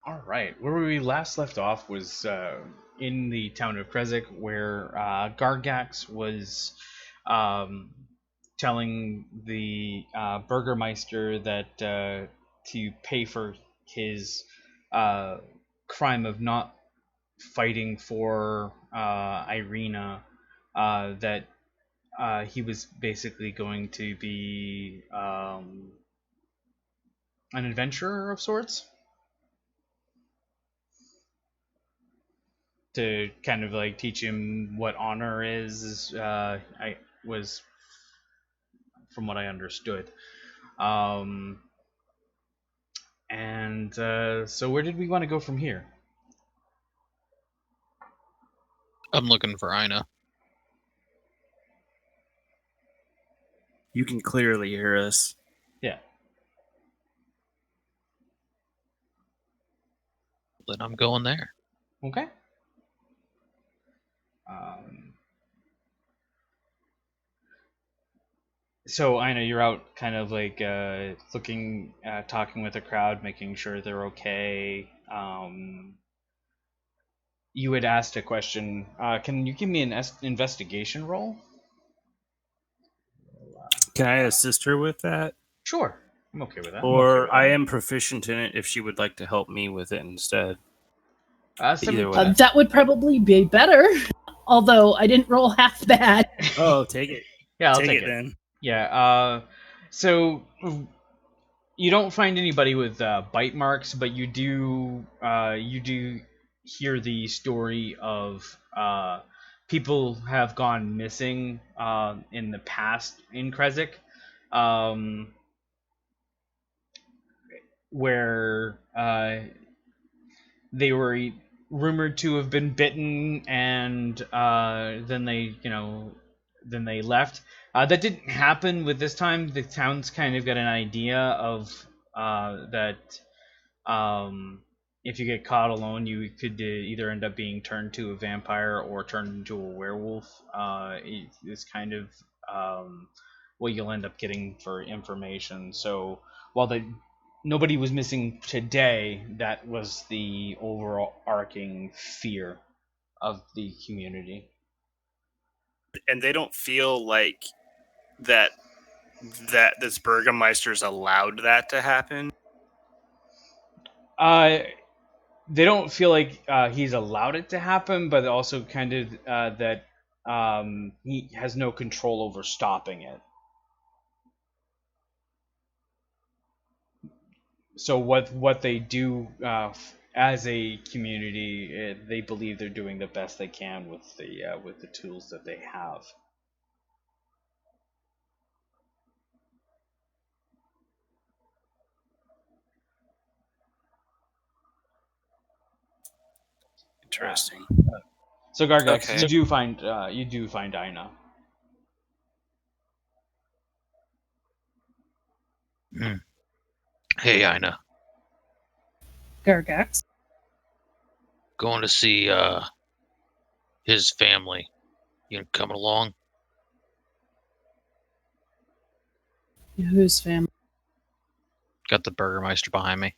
All right. Where we last left off was in the town of Krez, where Gargax was um, telling the Burgermeister that to pay for his uh, crime of not fighting for Irina, that he was basically going to be an adventurer of sorts, to kind of like teach him what honor is. I was, from what I understood. Um, and so where did we want to go from here? I'm looking for Ina. You can clearly hear us. Yeah. Then I'm going there. Okay. Um, so Ina, you're out, kind of like looking, talking with the crowd, making sure they're okay. You had asked a question. Can you give me an investigation roll? Can I assist her with that? Sure, I'm okay with that. Or I am proficient in it if she would like to help me with it instead. Either way. That would probably be better. Although I didn't roll half bad. Oh, take it. Yeah, I'll take take it then. Yeah. So you don't find anybody with bite marks, but you do hear the story of people have gone missing in the past in Krezk, where they were rumored to have been bitten, and then they left. That didn't happen with this time. The town's kind of got an idea of that if you get caught alone, you could either end up being turned to a vampire or turned into a werewolf. It's kind of what you'll end up getting for information. So while nobody was missing today, that was the overarching fear of the community. And they don't feel like that this Burgermeister's allowed that to happen? They don't feel like he's allowed it to happen, but also kind of that he has no control over stopping it. So what they do as a community, they believe they're doing the best they can with the tools that they have. Interesting. So Gargax, Okay. you do find Ina. Hey, Ina. Gargax. Going to see his family. You coming along? Whose family? Got the Burgermeister behind me.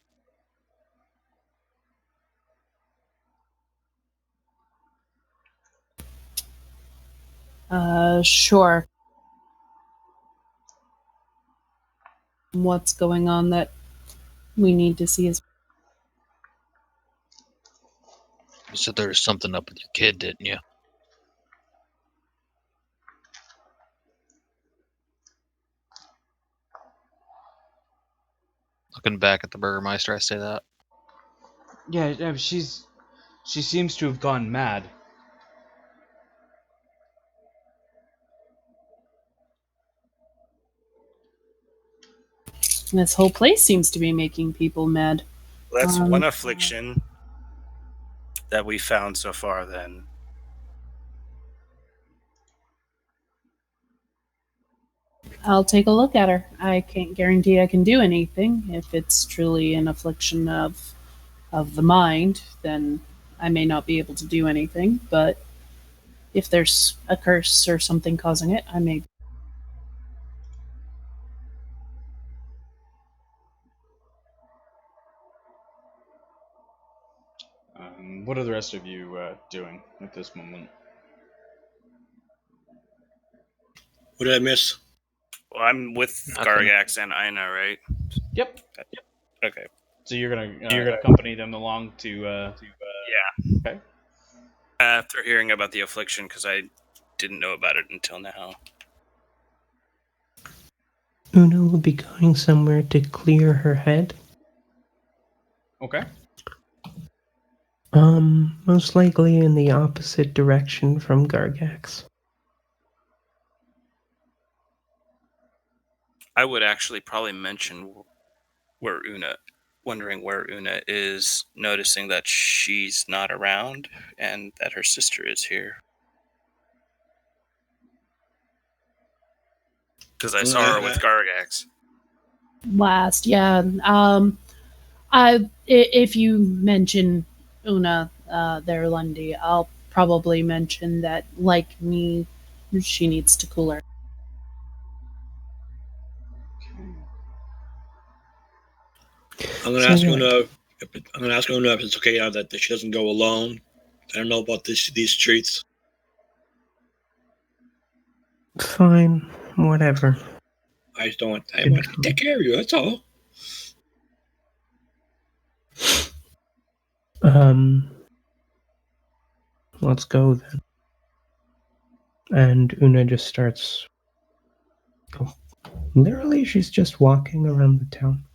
Sure. What's going on that we need to see his... You said there was something up with your kid, didn't you? Looking back at the Burgermeister, I say that. Yeah, she seems to have gone mad. This whole place seems to be making people mad. That's one affliction that we found so far, then. I'll take a look at her. I can't guarantee I can do anything. If it's truly an affliction of the mind, then I may not be able to do anything. But if there's a curse or something causing it, I may. What are the rest of you doing at this moment? What did I miss? Well, I'm with Nothing. Gargax and Ina, right? Yep. Okay. So you're gonna accompany them along to. Yeah. Okay. After hearing about the affliction, because I didn't know about it until now. Una will be going somewhere to clear her head. Okay. Most likely in the opposite direction from Gargax. I would actually probably mention wondering where Una is, noticing that she's not around and that her sister is here. Because I saw her with Gargax. Last, yeah. If you mention Una there, Lundy, I'll probably mention that, like me, she needs to cool her. I'm gonna ask Una. I'm gonna ask Una if it's okay that she doesn't go alone. I don't know about these streets. Fine, whatever. I just don't want. I want to take care of you. That's all. Let's go then. And Una just starts. Oh, literally, she's just walking around the town.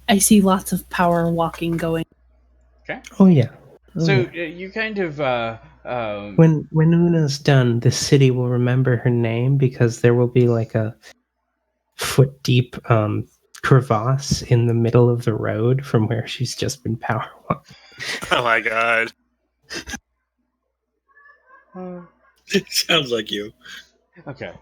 I see lots of power walking going. Okay. Oh yeah. So you kind of When Una's done, the city will remember her name because there will be like a foot deep crevasse in the middle of the road from where she's just been power walking. Oh my god. It sounds like you. Okay.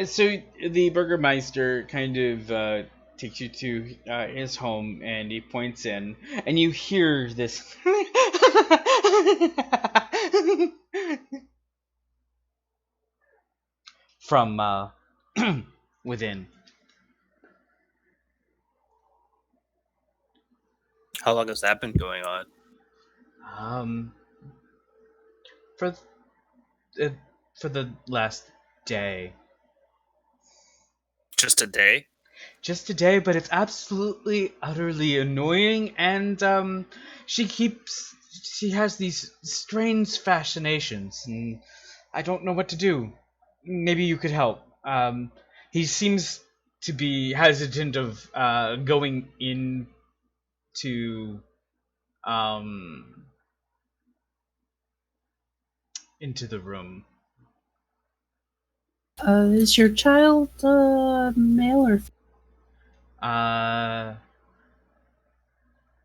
So the Burgermeister kind of takes you to his home, and he points in, and you hear this from within. How long has that been going on? For for the last day. Just a day? Just a day, but it's absolutely utterly annoying, and she has these strange fascinations, and I don't know what to do. Maybe you could help. He seems to be hesitant of going um into the room. Is your child male or?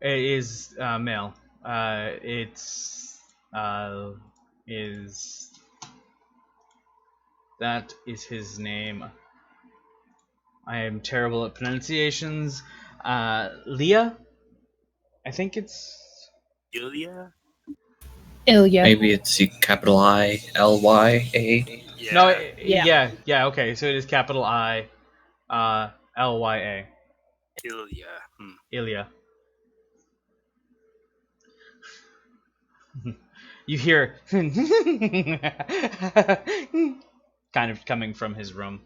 It is male. It's is that is his name. I am terrible at pronunciations. Leah? I think it's Ilya? Ilya. Maybe it's capital ILYA. Yeah. No, Yeah. yeah, okay. So it is capital I LYA. Ilya. Ilya. You hear kind of coming from his room.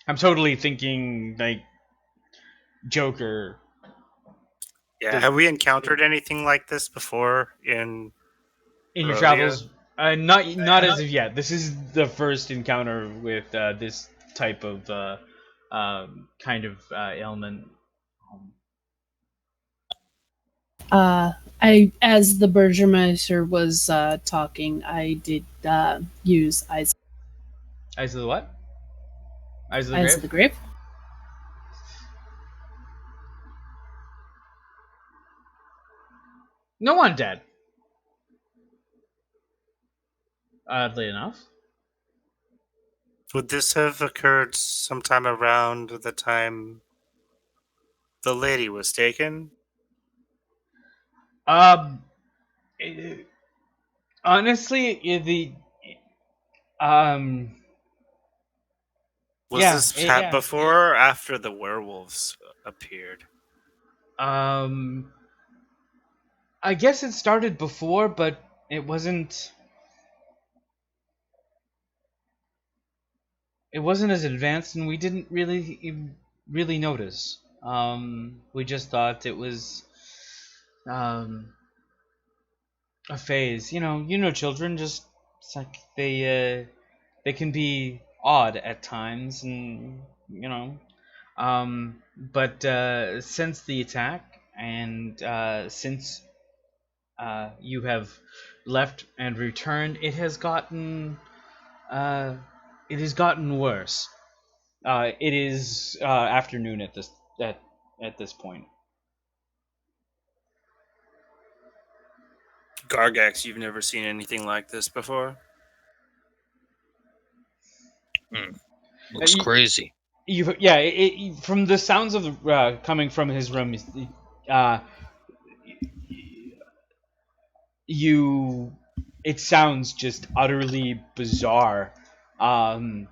I'm totally thinking like Joker. Yeah. Have we encountered anything like this before in In your Barovia? travels? Not as of yet. This is the first encounter with this type of kind of ailment. As the Burgermeister was talking, I did use Eyes Eyes of the what? Eyes of the of Grave? the Grave. No one dead. Oddly enough. Would this have occurred sometime around the time the lady was taken? Um, honestly, the um, Was Yeah, this yeah. before or after the werewolves appeared? I guess it started before, but it wasn't. It wasn't as advanced, and we didn't really notice. We just thought it was a phase. Children just it's like they can be odd at times, and But since the attack, and since you have left and returned, it has gotten worse. It is afternoon at this point. Gargax, you've never seen anything like this before? Looks crazy. From the sounds of the coming from his room, it sounds just utterly bizarre. Can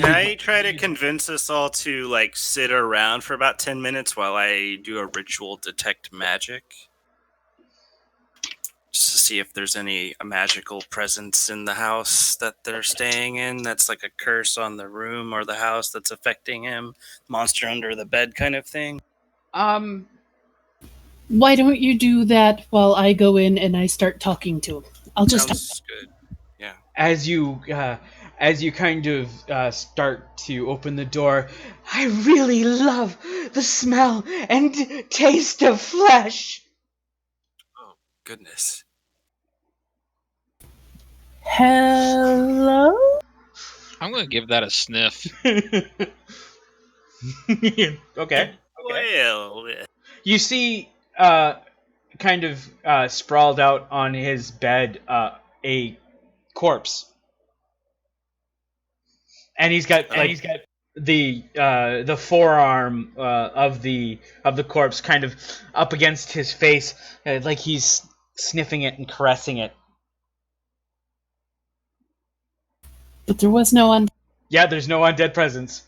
I try to convince us all to sit around for about 10 minutes while I do a ritual detect magic? Just to see if there's any magical presence in the house that they're staying in that's like a curse on the room or the house that's affecting him. Monster under the bed kind of thing. Why don't you do that while I go in and I start talking to him? I'll just... Sounds good. Yeah. As you kind of start to open the door, I really love the smell and taste of flesh. Oh, goodness. Hello? I'm going to give that a sniff. Okay. Well, You see, kind of sprawled out on his bed, a corpse, and he's got the forearm of the corpse kind of up against his face, like he's sniffing it and caressing it. But there was no one. Yeah, there's no undead presence.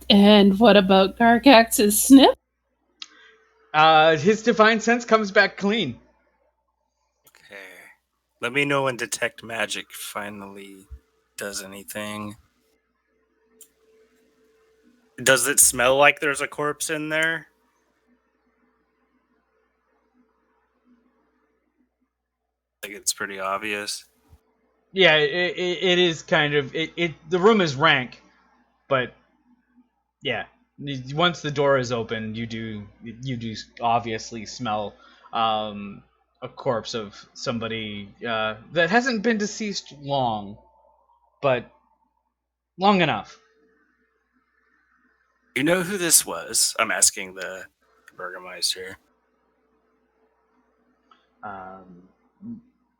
And what about Gargax's sniff? His divine sense comes back clean. okay. Let me know when detect magic finally does anything. Does it smell like there's a corpse in there? Like it's pretty obvious. Yeah, it is kind of it. The room is rank, but yeah, once the door is open, you do obviously smell a corpse of somebody that hasn't been deceased long, but long enough. You know who this was? I'm asking the Burgermeister.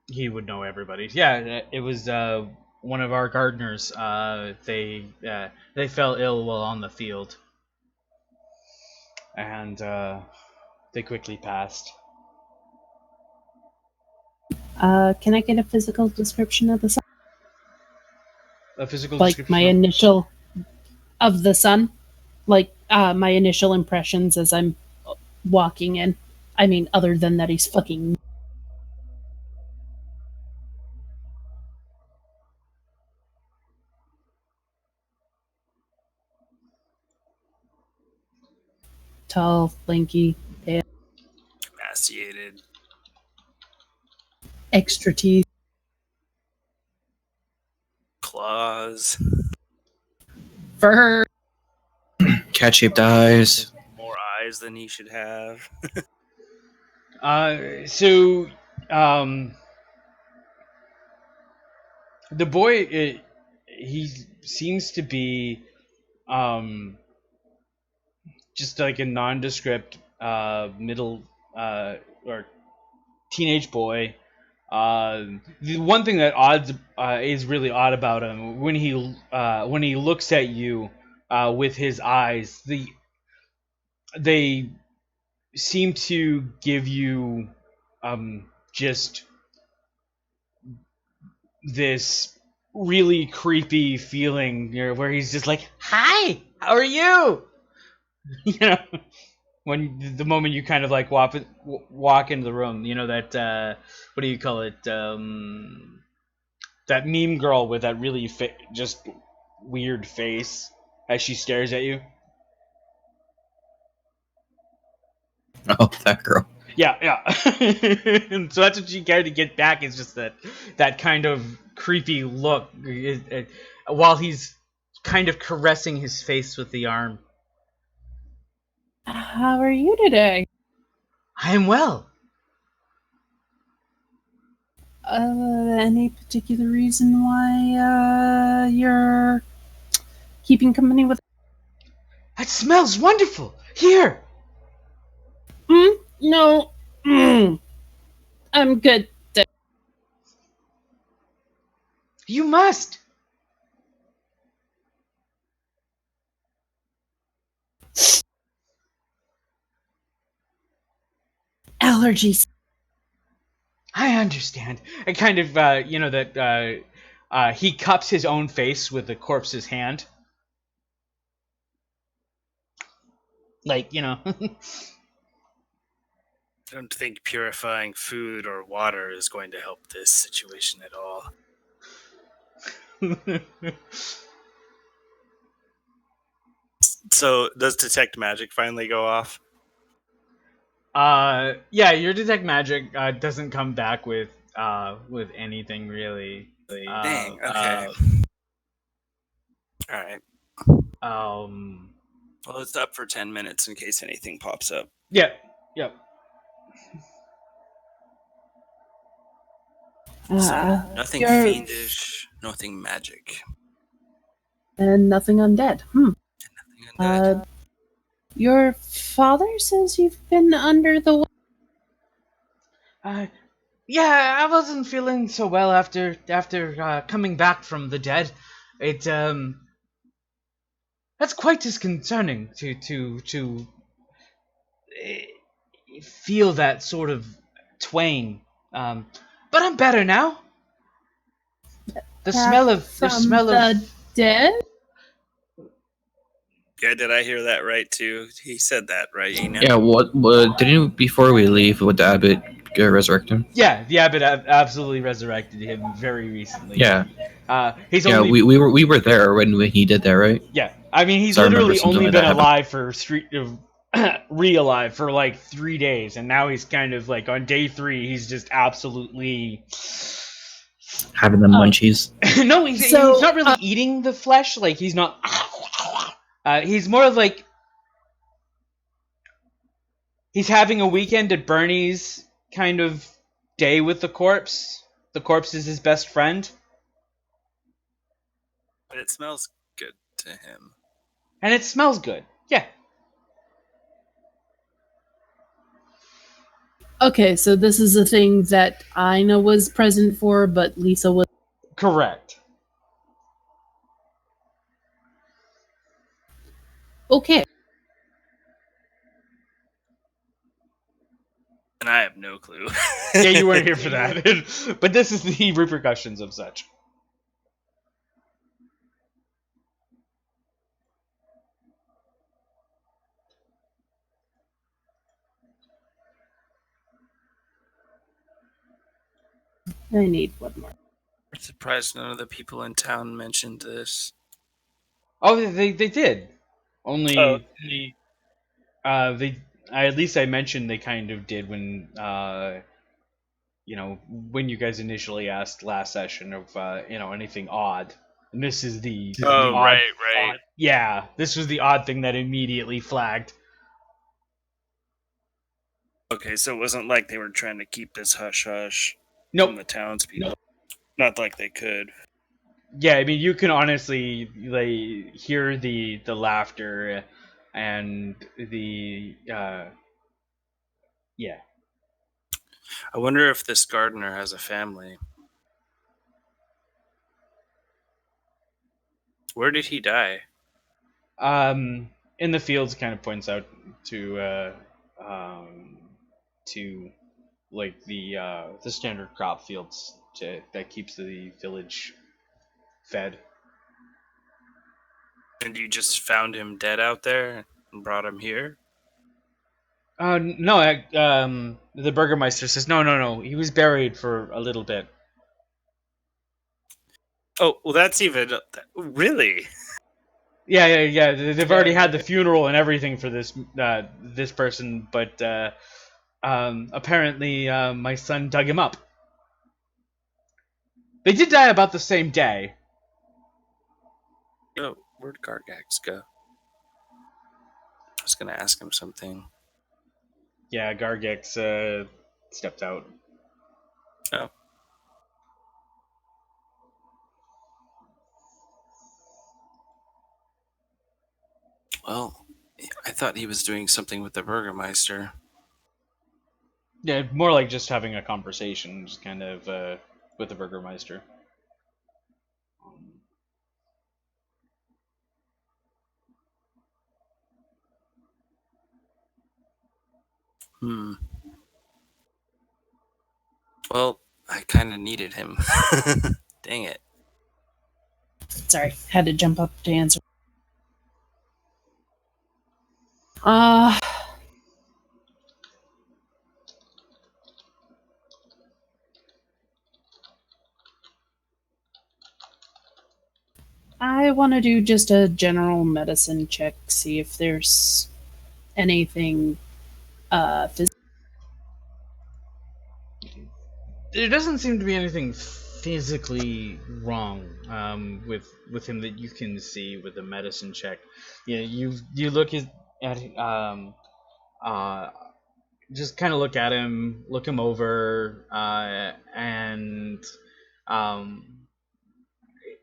He would know everybody. Yeah, it was one of our gardeners. They fell ill while on the field, and they quickly passed. Can I get a physical description of the sun? A physical like description my initial of the sun, like my initial impressions as I'm walking in. I mean, other than that, he's fucking. Tall, lanky, pale, Emaciated. extra teeth, Claws. fur. Cat-shaped eyes. More eyes than he should have. The boy, he seems to be just like a nondescript middle or teenage boy. The one thing that is really odd about him when he looks at you with his eyes, they seem to give you just this really creepy feeling, where he's just like, "Hi, how are you?" You know, when the moment you kind of like walk into the room, that what do you call it? That meme girl with that really just weird face as she stares at you. Oh, that girl. Yeah. And so that's what you got to get back, is just that kind of creepy look, while he's kind of caressing his face with the arm. How are you today? I am well. Any particular reason why you're keeping company with? That smells wonderful. Here. No. I'm good. You must. Allergies. I understand. I kind of, he cups his own face with the corpse's hand. Like, I don't think purifying food or water is going to help this situation at all. So, does detect magic finally go off? Yeah, your detect magic doesn't come back with anything really. Dang. Okay. All right. Well, it's up for 10 minutes in case anything pops up. Yep. So nothing fiendish, nothing magic, and nothing undead. nothing undead. Your father says you've been under the. Yeah, I wasn't feeling so well after coming back from the dead. It that's quite disconcerting to feel that sort of twain. But I'm better now. The smell of dead. Yeah, did I hear that right too? He said that, right, Ina? Yeah, what didn't before we leave, would the abbot resurrect him? Yeah, the abbot absolutely resurrected him very recently. Yeah. He's Yeah, only we were there when he did that, right? Yeah, I mean, he's So I remember literally something only like been that alive for re-alive for like 3 days, and now he's kind of like on day 3. He's just absolutely having the munchies. No, he's not really eating the flesh. Like he's not. He's more of like he's having a weekend at Bernie's kind of day with the corpse. The corpse is his best friend. But it smells good to him. And it smells good. Yeah. Okay, so this is a thing that Ina was present for, but Lisa was. Correct. Okay. And I have no clue. Yeah, you weren't here for that. But this is the repercussions of such. I need one more. I'm surprised none of the people in town mentioned this. Oh, they did. Only they. At least I mentioned they kind of did when when you guys initially asked last session of anything odd. And this is the odd, right. Yeah, this was the odd thing that immediately flagged. Okay, so it wasn't like they were trying to keep this hush-hush Nope. from the townspeople. Nope. Not like they could. Yeah, I mean, you can honestly hear the laughter and the yeah. I wonder if this gardener has a family. Where did he die? In the fields, kind of points out to the standard crop fields that keeps the village fed. And you just found him dead out there and brought him here? No, the Burgermeister says no. He was buried for a little bit. Oh, well, that's even... Really? Yeah. They've already had the funeral and everything for this person, but apparently my son dug him up. They did die about the same day. Oh, where'd Gargax go? I was going to ask him something. Yeah, Gargax stepped out. Oh. Well, I thought he was doing something with the Burgermeister. Yeah, more like just having a conversation, just kind of with the Burgermeister. Well, I kind of needed him. Dang it. Sorry, had to jump up to answer. I want to do just a general medicine check, see if there's anything There doesn't seem to be anything physically wrong with him that you can see with the medicine check. Yeah, you look at just kind of look at him, look him over, and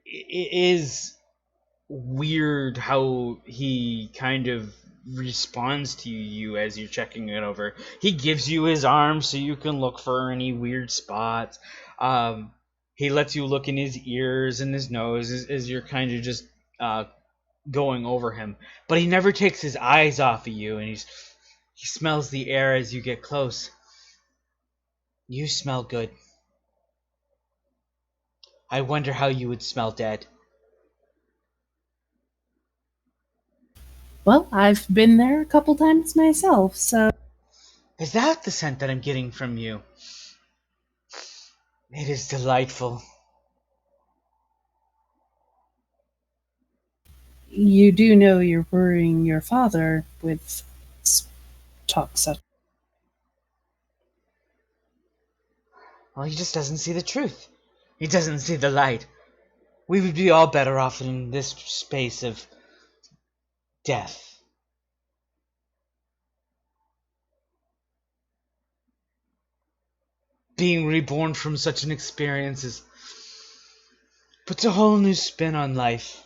it is weird how he kind of responds to you as you're checking it over. He gives you his arm so you can look for any weird spots. He lets you look in his ears and his nose as you're kind of just going over him. But he never takes his eyes off of you, and he smells the air as you get close. You smell good. I wonder how you would smell dead. Well, I've been there a couple times myself, so... Is that the scent that I'm getting from you? It is delightful. You do know you're worrying your father with talk such... Well, he just doesn't see the truth. He doesn't see the light. We would be all better off in this space of death. Being reborn from such an experience puts a whole new spin on life.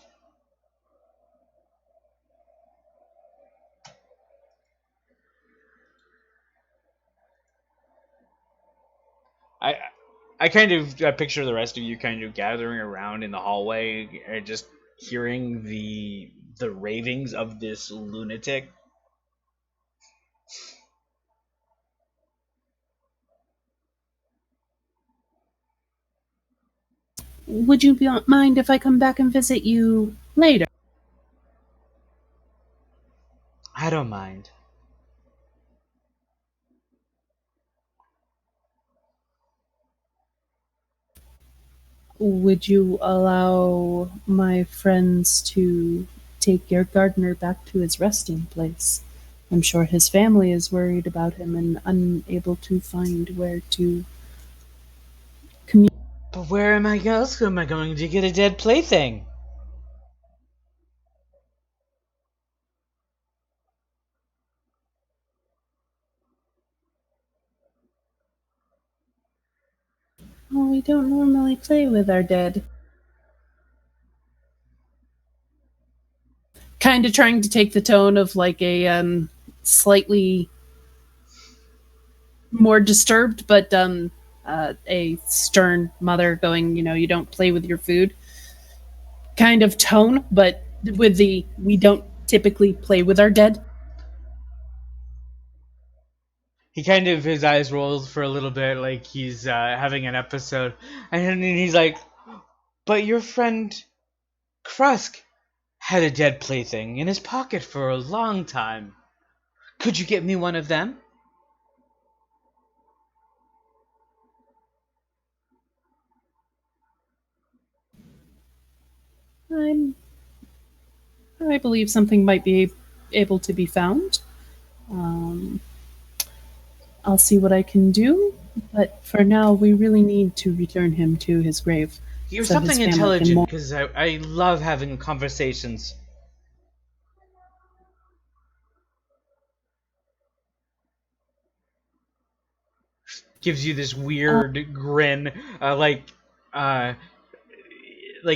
I kind of picture the rest of you kind of gathering around in the hallway, just hearing the ravings of this lunatic. Would you mind if I come back and visit you later? I don't mind. Would you allow my friends to take your gardener back to his resting place? I'm sure his family is worried about him and unable to find where to commute. But where am I else am I going to get a dead plaything? Oh, we don't normally play with our dead. Kind of trying to take the tone of like a slightly more disturbed, but a stern mother going, you don't play with your food kind of tone, but with the we don't typically play with our dead. He kind of, his eyes rolls for a little bit, like he's having an episode, and then he's like, "But your friend Krusk had a dead plaything in his pocket for a long time. Could you get me one of them?" I believe something might be able to be found. Um, I'll see what I can do, but for now, we really need to return him to his grave. You're so his something family can intelligent, because I love having conversations. Gives you this weird grin, uh, like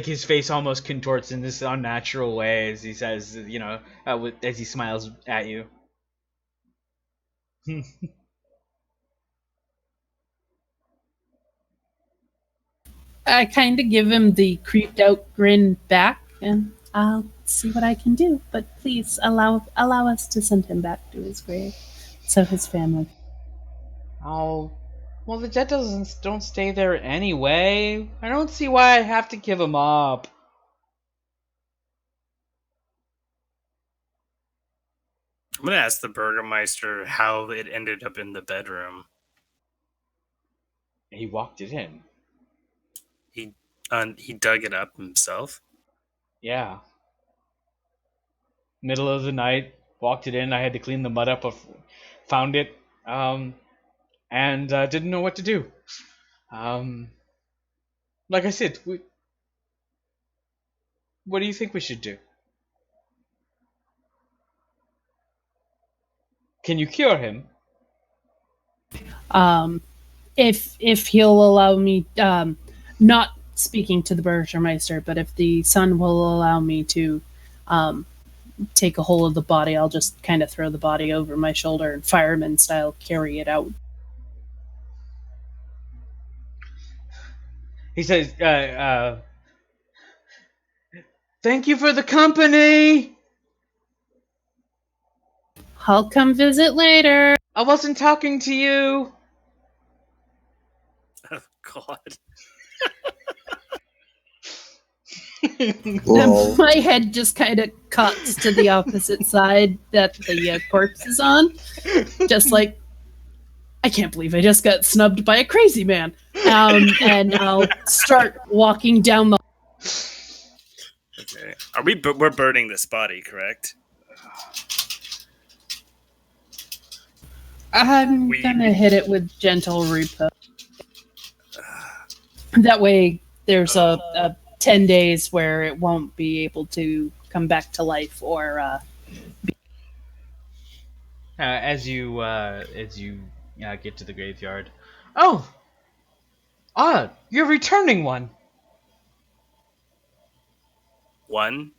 his face almost contorts in this unnatural way as he says, as he smiles at you. I kind of give him the creeped out grin back, and I'll see what I can do. But please allow us to send him back to his grave, so his family. Oh, well, the dead don't stay there anyway. I don't see why I have to give him up. I'm gonna ask the Burgermeister how it ended up in the bedroom. He walked it in. He dug it up himself. Yeah. Middle of the night, walked it in. I had to clean the mud up. Found it, and didn't know what to do. Like I said, what do you think we should do? Can you cure him? If he'll allow me, not speaking to the Burgermeister, but if the son will allow me to take a hold of the body, I'll just kind of throw the body over my shoulder and fireman style carry it out. He says, "Thank you for the company. I'll come visit later." I wasn't talking to you." Oh God. My head just kind of cuts to the opposite side that the corpse is on. Just like, I can't believe I just got snubbed by a crazy man. And I'll start walking down the... Okay. We're burning this body, correct? I'm gonna hit it with gentle repo. That way there's a 10 days where it won't be able to come back to life or As you get to the graveyard. Oh, you're returning one. One?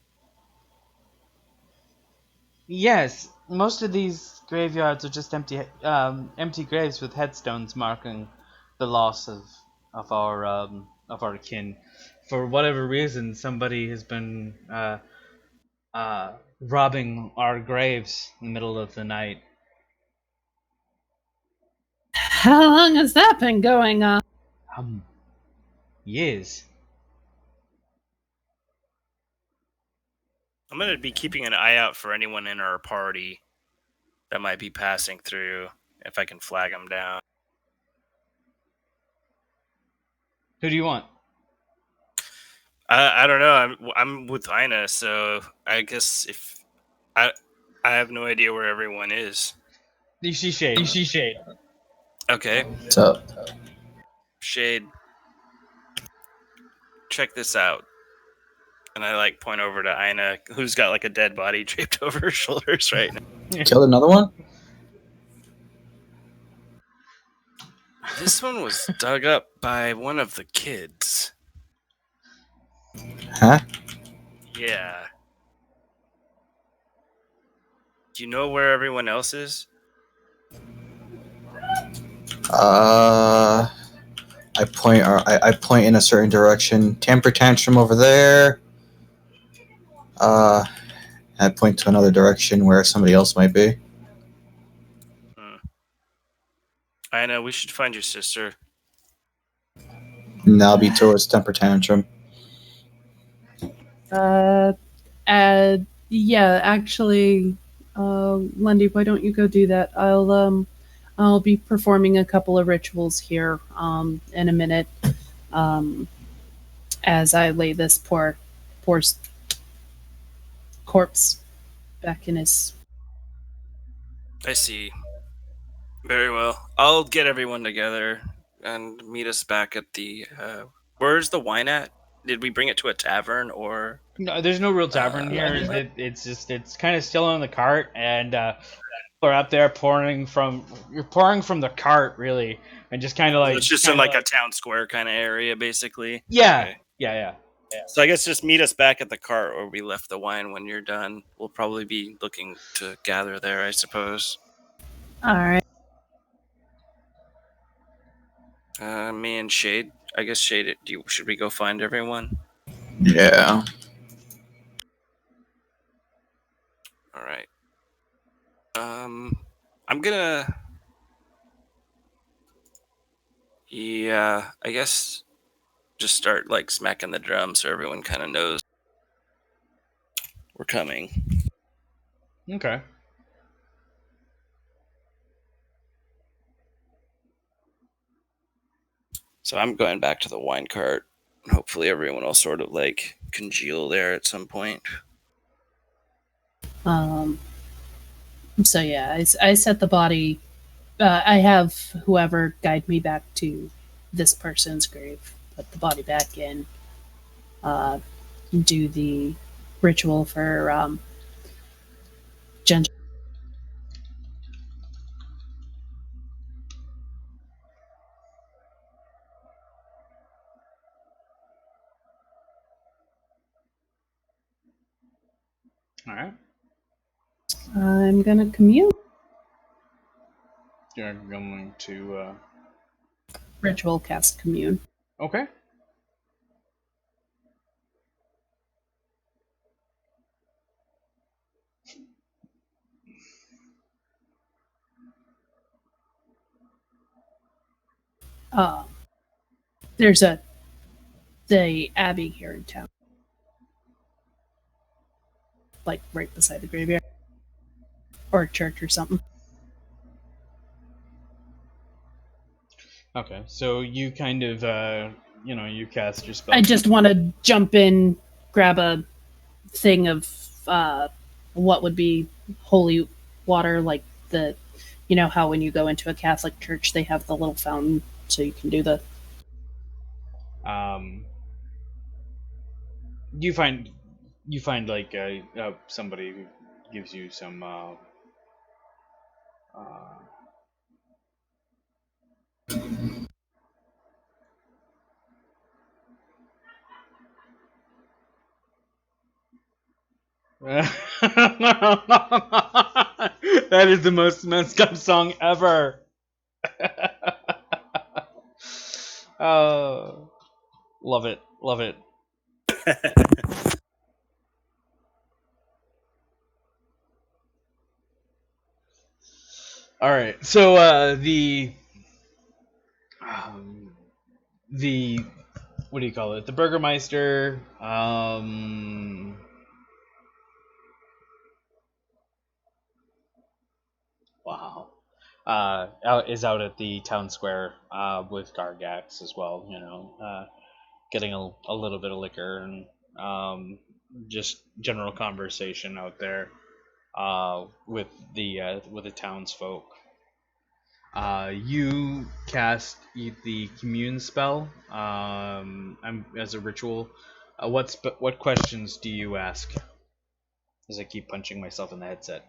Yes, most of these graveyards are just empty graves with headstones marking the loss of our kin. For whatever reason, somebody has been robbing our graves in the middle of the night. How long has that been going on? Years. I'm gonna be keeping an eye out for anyone in our party that might be passing through, if I can flag them down. Who do you want? I don't know. I'm with Ina, so I guess if I have no idea where everyone is. You see Shade. Okay. What's up? Shade, check this out. And I point over to Ina, who's got a dead body draped over her shoulders right now. Killed another one? This one was dug up by one of the kids. Huh? Yeah. Do you know where everyone else is? I point in a certain direction. Temper tantrum over there. I point to another direction where somebody else might be. I know, we should find your sister. And that'll be towards temper tantrum. Yeah, actually, Lundy, why don't you go do that? I'll be performing a couple of rituals here, in a minute, um, as I lay this poor corpse back in his. I see. Very well. I'll get everyone together and meet us back at the. Where's the wine at? Did we bring it to a tavern or? No, there's no real tavern here. It's kind of still on the cart, and people are up there pouring from. You're pouring from the cart, really, and just kind of like. It's just in like a town square kind of area, basically. Yeah, Okay. yeah. So I guess just meet us back at the cart where we left the wine when you're done. We'll probably be looking to gather there, I suppose. All right. Me and Shade. I guess Shade. Should we go find everyone? Yeah. All right. I'm gonna. Yeah, I guess just start like smacking the drum so everyone kind of knows we're coming. Okay. So I'm going back to the wine cart. Hopefully everyone will sort of like congeal there at some point. So yeah, I set the body. I have whoever guide me back to this person's grave. Put the body back in. Do the ritual for gentle. All right. I'm gonna commune. You're going to. Ritual cast commune. Okay. There's the abbey here in town, like right beside the graveyard, or a church or something. Okay. So you kind of you cast your spell. I just want to jump in, grab a thing of what would be holy water, like the, you know how when you go into a Catholic church they have the little fountain, so you can do the. You find like somebody who gives you some that is the most messed up song ever. Love it. All right. So the what do you call it? The Burgermeister. Wow. Is out at the town square with Gargax as well. Getting a little bit of liquor and just general conversation out there with the townsfolk. You cast the commune spell as a ritual. What questions do you ask? As I keep punching myself in the headset.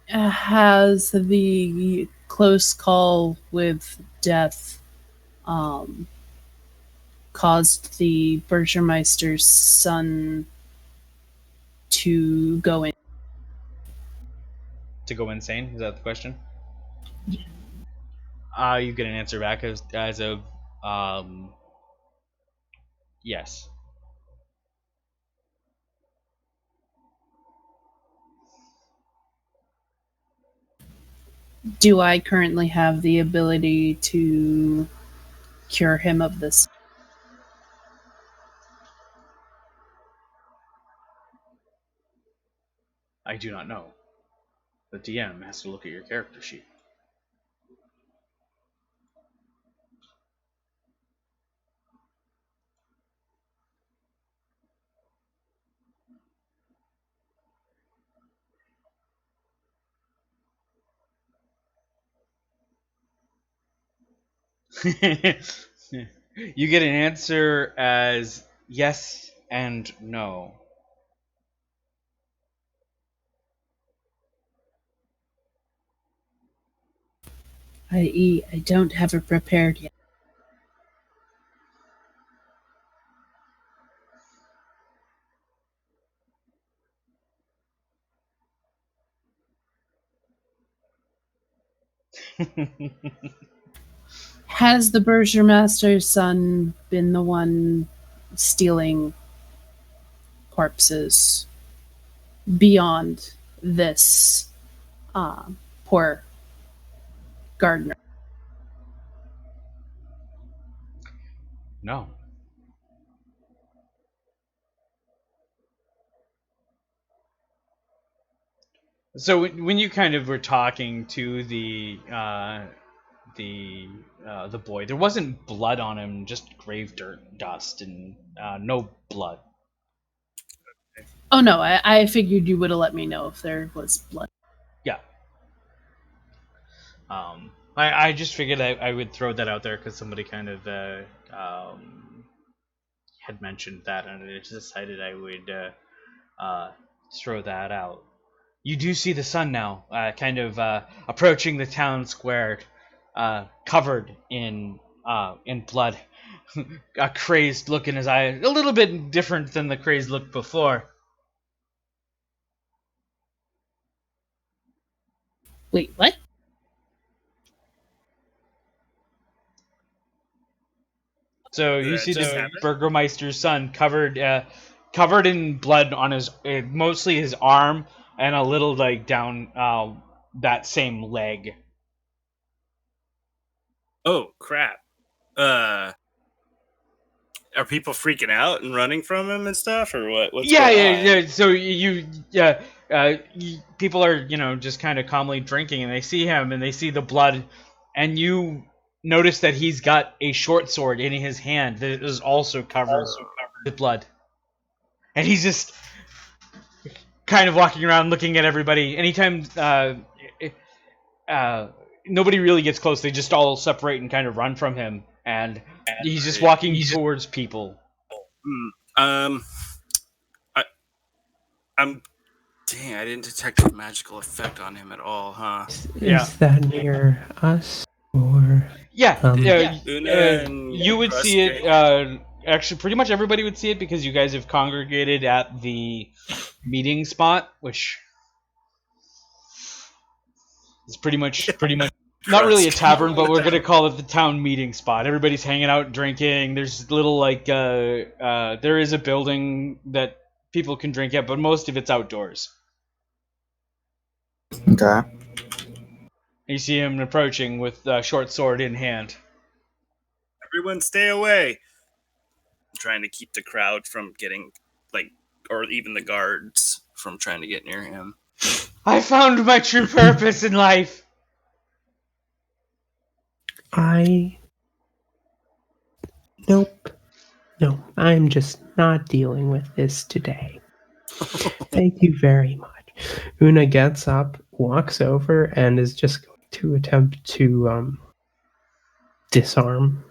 Has the close call with death caused the Burgermeister's son to go in? To go insane? Is that the question? You get an answer back as of yes. Do I currently have the ability to cure him of this? I do not know. The DM has to look at your character sheet. You get an answer as yes and no. I.e., I don't have it prepared yet. Has the Burgermaster's son been the one stealing corpses beyond this poor gardener? No. So when you kind of were talking to the boy, there wasn't blood on him, just grave dirt, dust, and no blood. Oh no, I figured you would have let me know if there was blood. Yeah. I just figured I would throw that out there because somebody kind of had mentioned that, and I just decided I would throw that out. You do see the sun now, kind of approaching the town square, covered in blood. A crazed look in his eye, a little bit different than the crazed look before. Wait, what? So you see the Burgermeister's son covered in blood on his mostly his arm and a little like down that same leg. Oh crap! Are people freaking out and running from him and stuff, or what? What's going on? Yeah. So people are just kind of calmly drinking, and they see him and they see the blood, and you notice that he's got a short sword in his hand that is also covered with blood, and he's just kind of walking around looking at everybody. Anytime nobody really gets close, they just all separate and kind of run from him, and he's just walking towards people. I'm dang, I didn't detect a magical effect on him at all, huh? Is that near us? Or you would see it. Actually, pretty much everybody would see it because you guys have congregated at the meeting spot, which is pretty much not really a tavern, but we're gonna call it the town meeting spot. Everybody's hanging out, drinking. There's little there is a building that people can drink at, but most of it's outdoors. Okay. You see him approaching with a short sword in hand. Everyone stay away. I'm trying to keep the crowd from getting, or even the guards from trying to get near him. I found my true purpose in life. Nope. No, I'm just not dealing with this today. Thank you very much. Una gets up, walks over, and is just going to attempt to disarm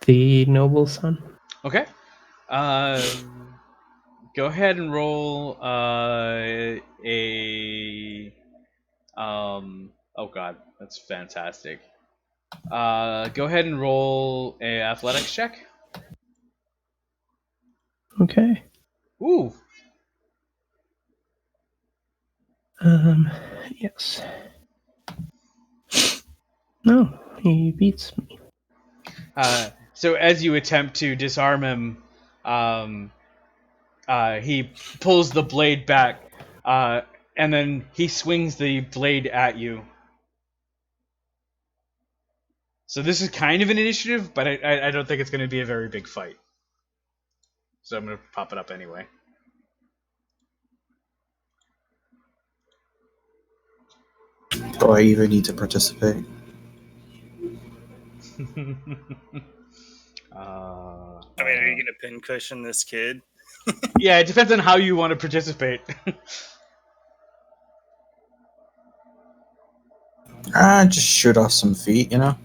the noble son. Okay. Go ahead and roll a. Oh god, that's fantastic. Go ahead and roll a athletics check. Okay. Ooh. Yes. No, he beats me. So as you attempt to disarm him, he pulls the blade back, And then he swings the blade at you. So this is kind of an initiative, but I don't think it's going to be a very big fight. So I'm going to pop it up anyway. Do I even need to participate? I mean, are you gonna pincushion this kid? Yeah, it depends on how you want to participate. Just shoot off some feet, you know?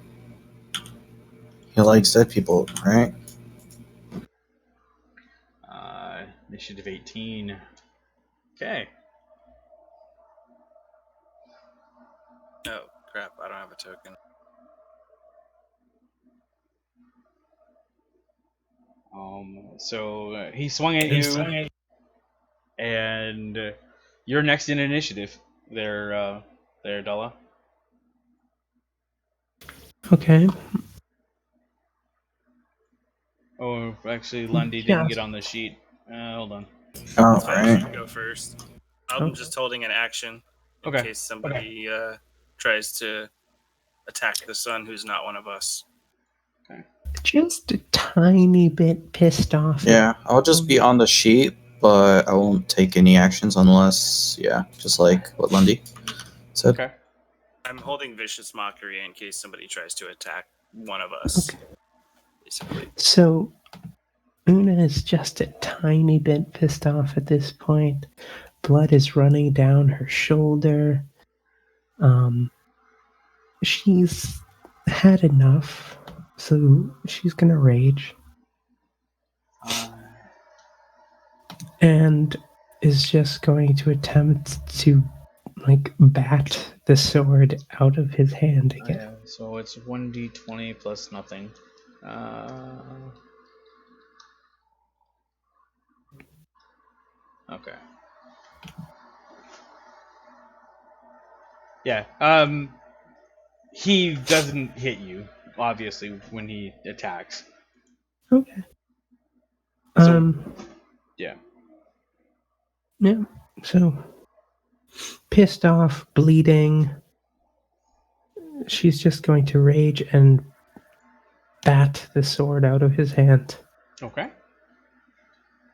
He likes dead people, right? Initiative 18. Okay. Oh crap! I don't have a token. So he swung at you, and you're next in initiative. There, Della. Okay. Oh, actually, Lundy didn't Yeah. get on the sheet. Hold on. Oh, So I right. should go first. I'm just holding an action in Okay. case somebody tries to attack the son who's not one of us. Just a tiny bit pissed off. Yeah, I'll just be on the sheet, but I won't take any actions unless, just like what Lundy said. Okay. I'm holding vicious mockery in case somebody tries to attack one of us. Okay. Basically. So Una is just a tiny bit pissed off at this point. Blood is running down her shoulder. She's had enough, so she's gonna rage. And is just going to attempt to bat the sword out of his hand again. Yeah, so it's 1d20 plus nothing. Okay. Yeah. He doesn't hit you, obviously, when he attacks. Okay. Yeah. Yeah. So pissed off, bleeding. She's just going to rage and bat the sword out of his hand. Okay.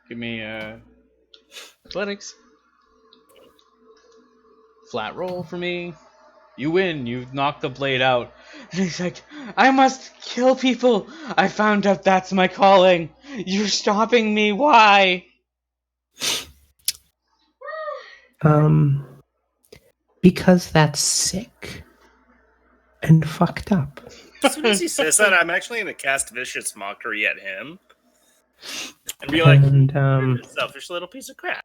Give me athletics. Flat roll for me. You win. You knock the blade out. And he's like, I must kill people. I found out that's my calling. You're stopping me. Why? Because that's sick and fucked up. As soon as he says that, I'm actually going to cast vicious mockery at him and be like, "You're a selfish little piece of crap."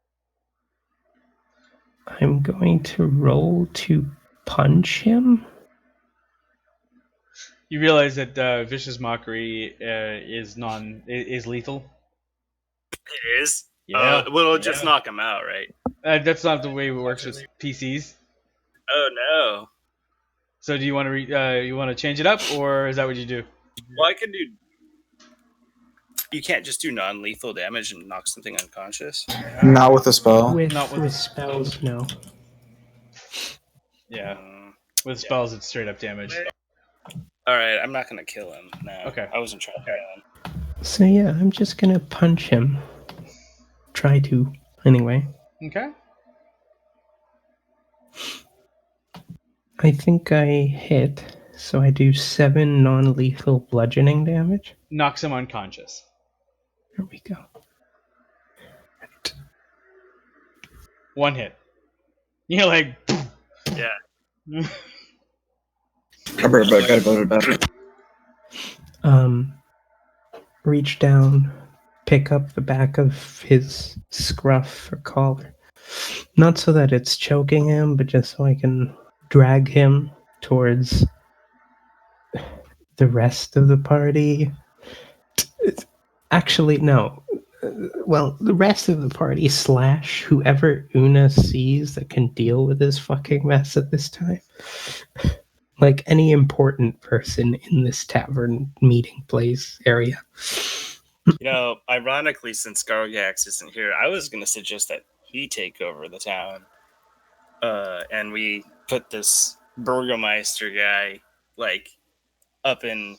I'm going to roll to punch him. You realize that vicious mockery is lethal. It is. Yeah. It'll just knock him out, right? That's not the way it works with PCs. Oh no. So do you want to you want to change it up, or is that what you do? Well, I can do. You can't just do non-lethal damage and knock something unconscious. Not with a spell. Not with spells, no. Yeah. With spells, it's straight up damage. All right, I'm not gonna kill him. No. Okay. I wasn't trying to kill him. So yeah, I'm just gonna punch him. Try to, anyway. Okay. I think I hit, so I do 7 non-lethal bludgeoning damage. Knocks him unconscious. There we go. One hit. You're like, Yeah. Gotta go to bed. Reach down, pick up the back of his scruff or collar. Not so that it's choking him, but just so I can drag him towards the rest of the party. Actually, no. Well, the rest of the party / whoever Una sees that can deal with this fucking mess at this time. Like any important person in this tavern meeting place area. You know, ironically, since Gargax isn't here, I was going to suggest that he take over the town. and we put this Burgermeister guy like up in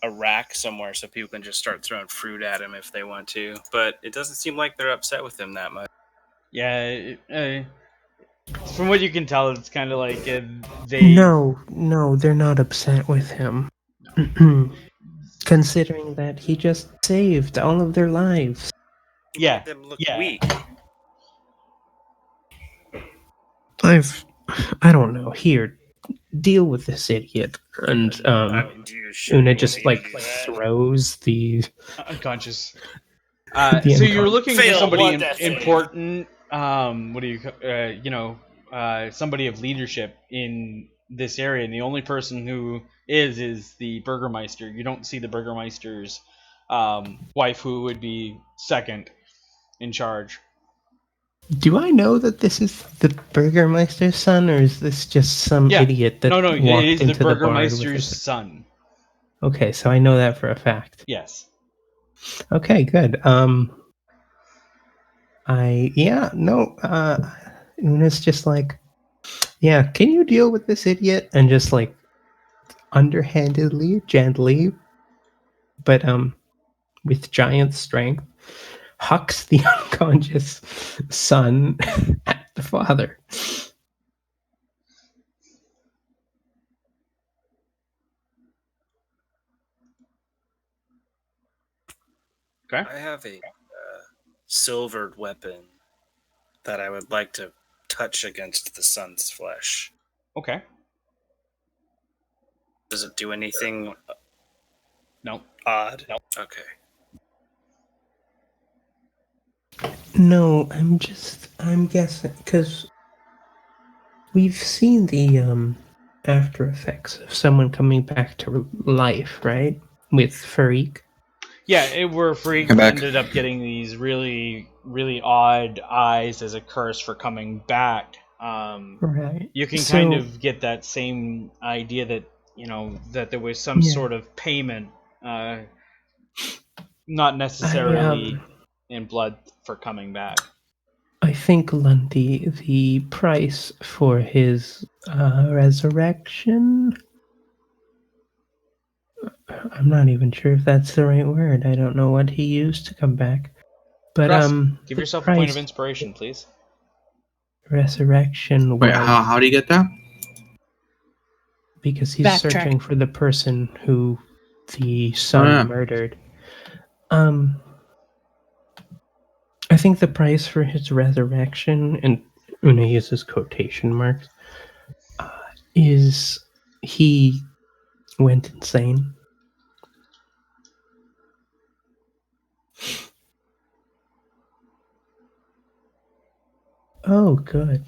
a rack somewhere so people can just start throwing fruit at him if they want to. But it doesn't seem like they're upset with him that much. Yeah, from what you can tell, it's kind of like they. No, they're not upset with him. Considering that he just saved all of their lives. Yeah, Made them look yeah. weak. I don't know. Here, deal with this idiot. And I mean, do you sure Una you just want me like to do that? throws the Unconscious. the So you're looking for Fail somebody blood death save. important. What do you, somebody of leadership in this area, and the only person who is the Burgermeister. You don't see the Burgermeister's wife, who would be second in charge. Do I know that this is the Burgermeister's son, or is this just some idiot that No, walked it is the into the bar with Burgermeister's his... son. Okay, so I know that for a fact. Yes. Okay, good. Una's just like, yeah, can you deal with this idiot? And just like underhandedly, gently, but with giant strength, hucks the unconscious son at the father. Okay. I have a silvered weapon that I would like to touch against the sun's flesh. Okay. Does it do anything No. odd? No. Okay. No, I'm guessing, because we've seen the after effects of someone coming back to life, right? With Farik. Yeah, where Freak Come back. ended up getting these really, really odd eyes as a curse for coming back. Right. You can kind of get that same idea that, that there was some sort of payment, not necessarily in blood, for coming back. I think, Lundy, the price for his resurrection... I'm not even sure if that's the right word. I don't know what he used to come back. But Russ, give the yourself a price, point of inspiration, please. resurrection Wait, was how do you get that? because he's Backtrack. searching for the person who the son murdered. I think the price for his resurrection, and Una uses quotation marks, is he went insane. Oh, good.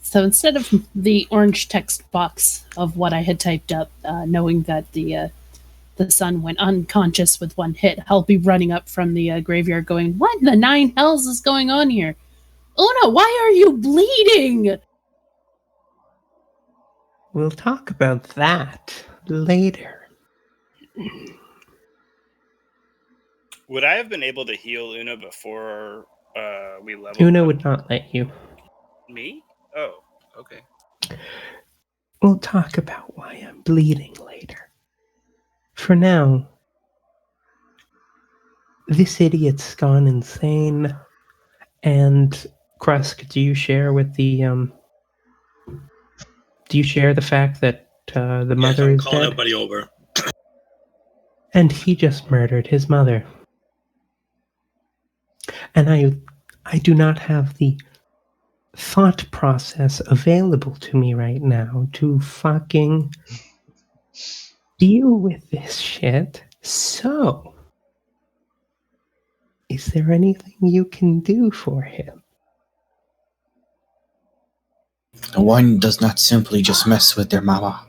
So instead of the orange text box of what I had typed up, knowing that the son went unconscious with one hit, I'll be running up from the graveyard going, "What in the nine hells is going on here? Una, why are you bleeding?" We'll talk about that later. Would I have been able to heal Una before we leveled Una up? would not let you. Me? Oh, okay. We'll talk about why I'm bleeding later. For now, this idiot's gone insane. And Krusk, do you share with the do you share the fact that the mother I'm is calling dead? everybody over. And he just murdered his mother. And I do not have the thought process available to me right now to fucking deal with this shit. So, is there anything you can do for him? One does not simply just mess with their mama.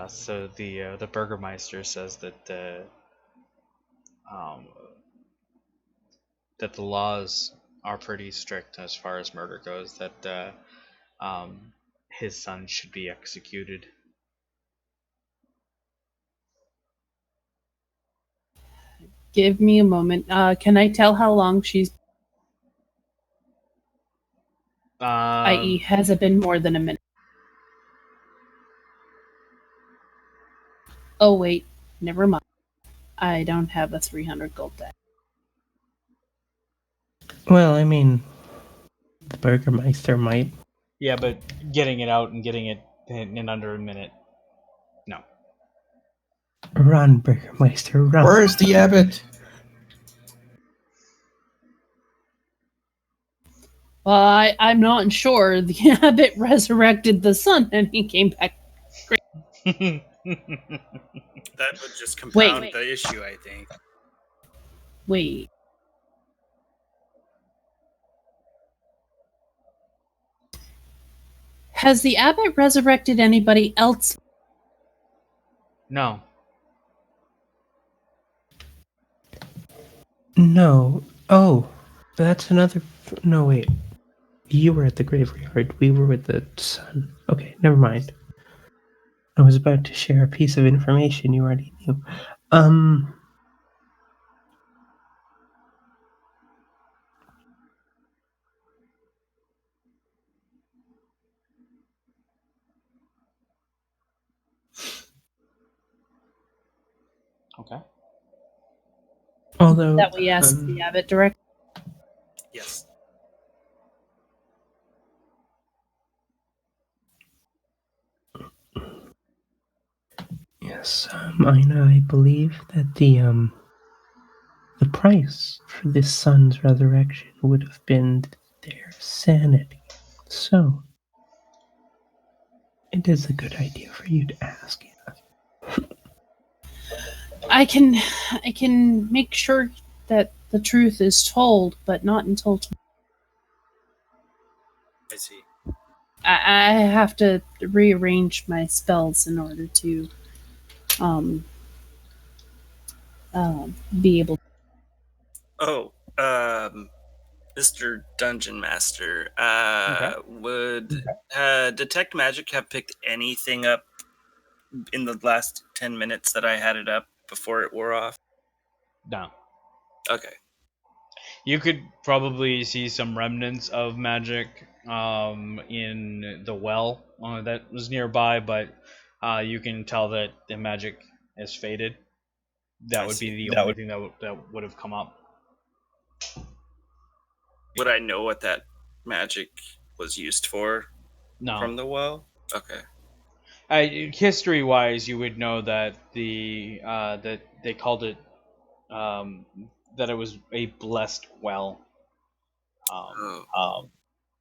So the Burgermeister says that that the laws are pretty strict as far as murder goes. That his son should be executed. Give me a moment. Can I tell how long she's, i.e., has it been more than a minute? Oh, wait. Never mind. I don't have a 300 gold debt. Well, I mean, the Burgermeister might. Yeah, but getting it out and getting it in under a minute. No. Run, Burgermeister, run. Where's the abbot? Well, I'm not sure. The abbot resurrected the sun and he came back. That would just compound the issue, I think. Wait. Has the abbot resurrected anybody else? No. No. Oh, that's another. No, wait. You were at the graveyard. We were with the sun. Okay, never mind. I was about to share a piece of information you already knew. Okay. Although That we asked the abbot directly? Yes. Yes, I believe that the price for this son's resurrection would have been their sanity. So, it is a good idea for you to ask. I can make sure that the truth is told, but not until tomorrow. I see. I have to rearrange my spells in order to be able to. Oh, Mr. Dungeon Master, would Detect Magic have picked anything up in the last 10 minutes that I had it up before it wore off? No. Okay. You could probably see some remnants of magic in the well that was nearby, but you can tell that the magic has faded. That would be the only thing that would have come up. Would I know what that magic was used for? No. From the well? Okay. History-wise, you would know that that they called it that it was a blessed well.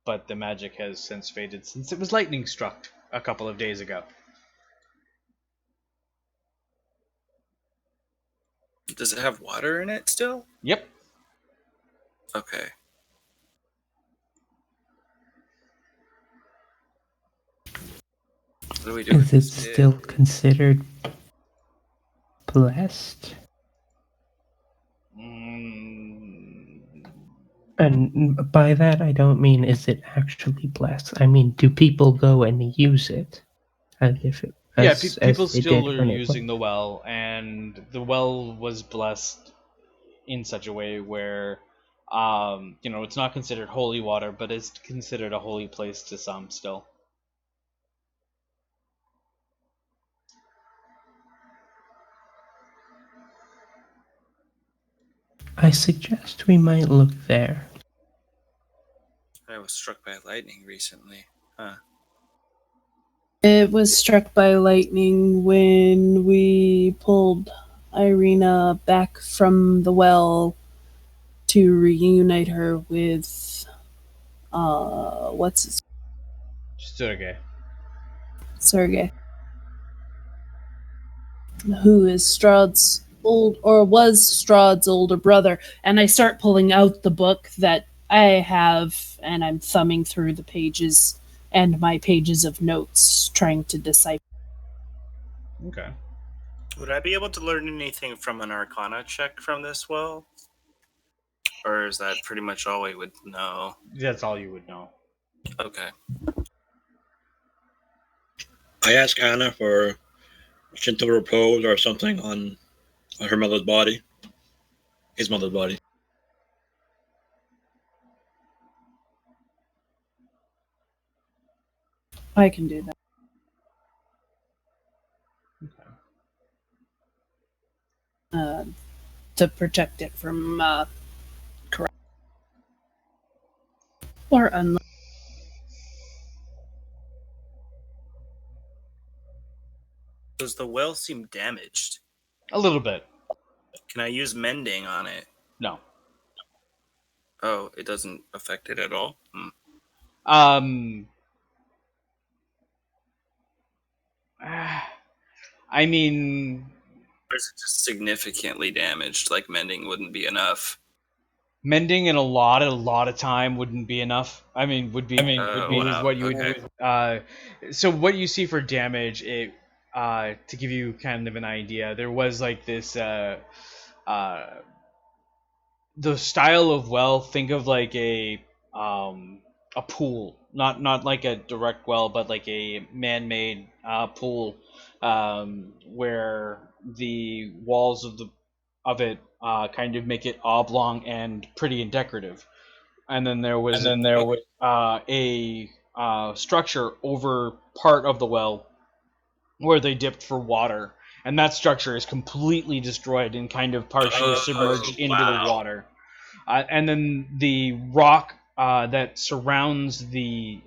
But the magic has since faded since it was lightning struck a couple of days ago. Does it have water in it still? Yep. Okay. What do we do? Is it still considered blessed? And by that, I don't mean is it actually blessed. I mean, do people go and use it as if it? People still are using the well, and the well was blessed in such a way where, it's not considered holy water, but it's considered a holy place to some still. I suggest we might look there. I was struck by lightning recently. Huh. It was struck by lightning when we pulled Irina back from the well to reunite her with what's his Sergey. Who is Strahd's was Strahd's older brother. And I start pulling out the book that I have, and I'm thumbing through the pages and my pages of notes, trying to decipher. Okay. Would I be able to learn anything from an Arcana check from this well? Or is that pretty much all we would know? That's all you would know. Okay. I asked Anna for gentle repose or something on her mother's body. his mother's body. I can do that. To protect it from corrupt or unless. Does the well seem damaged? A little bit. Can I use mending on it? No. Oh, it doesn't affect it at all? I mean, Or is it just significantly damaged? Like mending wouldn't be enough? mending in a lot of time wouldn't be enough. I mean, would be wow. what you Okay. would. So what you see for damage, to give you kind of an idea, there was like this the style of well. Think of like a pool, not like a direct well, but like a man-made pool, where the walls of it kind of make it oblong and pretty and decorative. And then there was a structure over part of the well where they dipped for water, and that structure is completely destroyed and kind of partially submerged into the water. And then the rock that surrounds the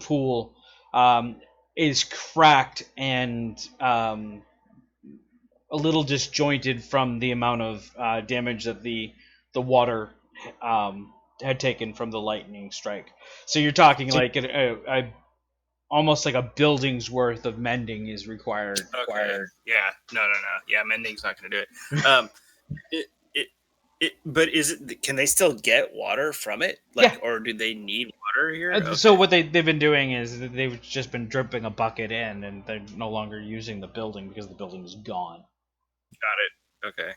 pool is cracked and a little disjointed from the amount of damage that the water had taken from the lightning strike. So you're talking like a almost like a building's worth of mending is required. Okay. Yeah. No. Yeah, mending's not going to do it. But is it? Can they still get water from it? Like, or do they need water here? Okay. So what they've been doing is they've just been dripping a bucket in, and they're no longer using the building because the building is gone. Got it. Okay.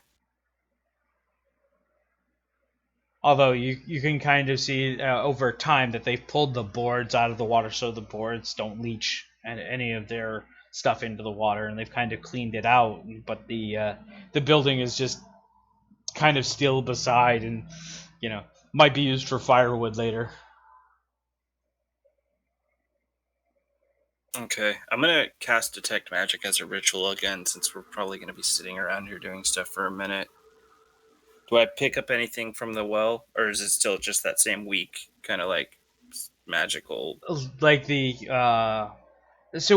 Although you can kind of see over time that they've pulled the boards out of the water so the boards don't leach any of their stuff into the water, and they've kind of cleaned it out. But the building is just kind of still beside, and might be used for firewood later. Okay, I'm gonna cast Detect Magic as a ritual again, since we're probably gonna be sitting around here doing stuff for a minute. Do I pick up anything from the well, or is it still just that same weak kind of like magical? Like so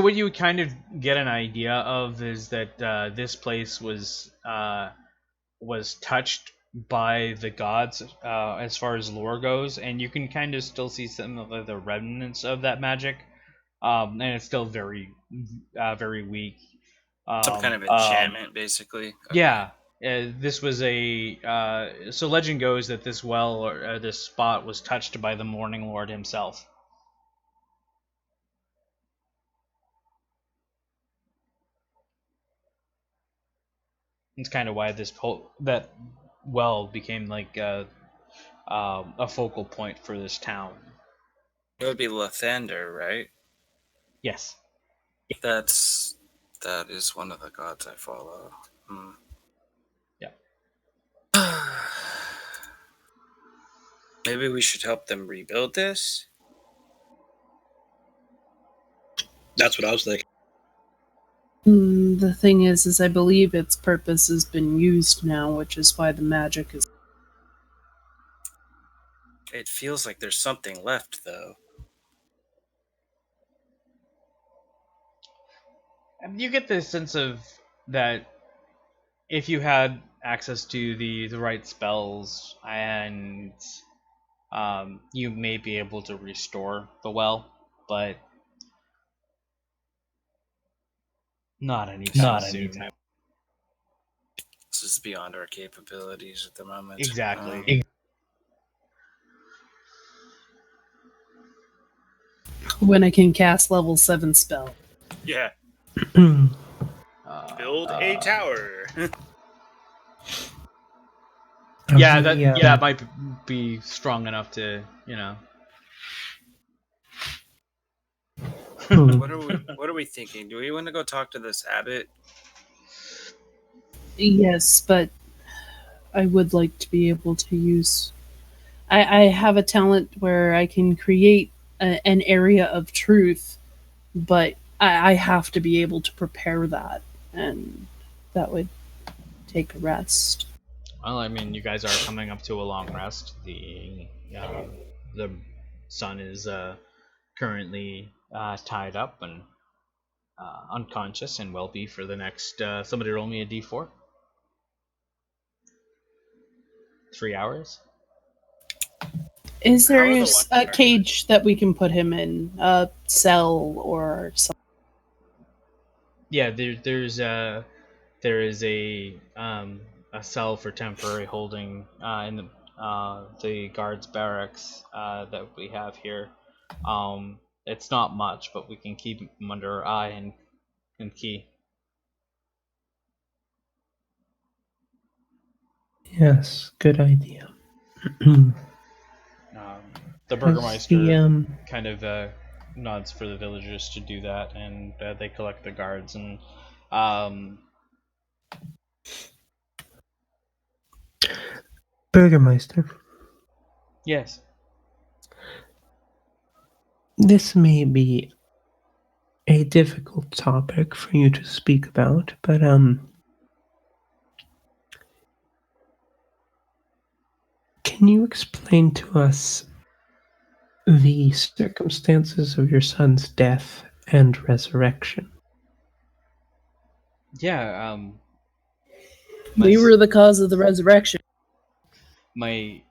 what you would kind of get an idea of is that this place was touched by the gods as far as lore goes, and you can kind of still see some of the remnants of that magic, and it's still very weak. Some kind of enchantment, basically. Okay. Yeah. This was so legend goes that this well or this spot was touched by the Morning Lord himself. It's kind of why that well became like a focal point for this town. It would be Lathander, right? Yes. That is one of the gods I follow. Yeah. Maybe we should help them rebuild this? That's what I was thinking. The thing is I believe its purpose has been used now, which is why the magic is... It feels like there's something left, though. You get the sense of that if you had access to the right spells and you may be able to restore the well, but not anytime soon. This is beyond our capabilities at the moment. Exactly. When I can cast level 7 spell. Yeah. Build a tower. Yeah, that might be strong enough to, What are we thinking? Do we want to go talk to this abbot? Yes, but I would like to be able to use. I have a talent where I can create an area of truth, but I have to be able to prepare that, and that would take a rest. Well, I mean, you guys are coming up to a long rest. The sun is currently tied up and unconscious and will be for the next. Somebody roll me a d4. 3 hours. Is there How are a, the a cage that we can put him in, a cell or something? Yeah, there is a cell for temporary holding in the guards barracks that we have here. It's not much, but we can keep him under our eye and key. Yes, good idea. The Burgermeister kind of nods for the villagers to do that, and they collect the guards and. Burgermeister, Yes. this may be a difficult topic for you to speak about, but can you explain to us the circumstances of your son's death and resurrection? Yeah. We were the cause of the resurrection. My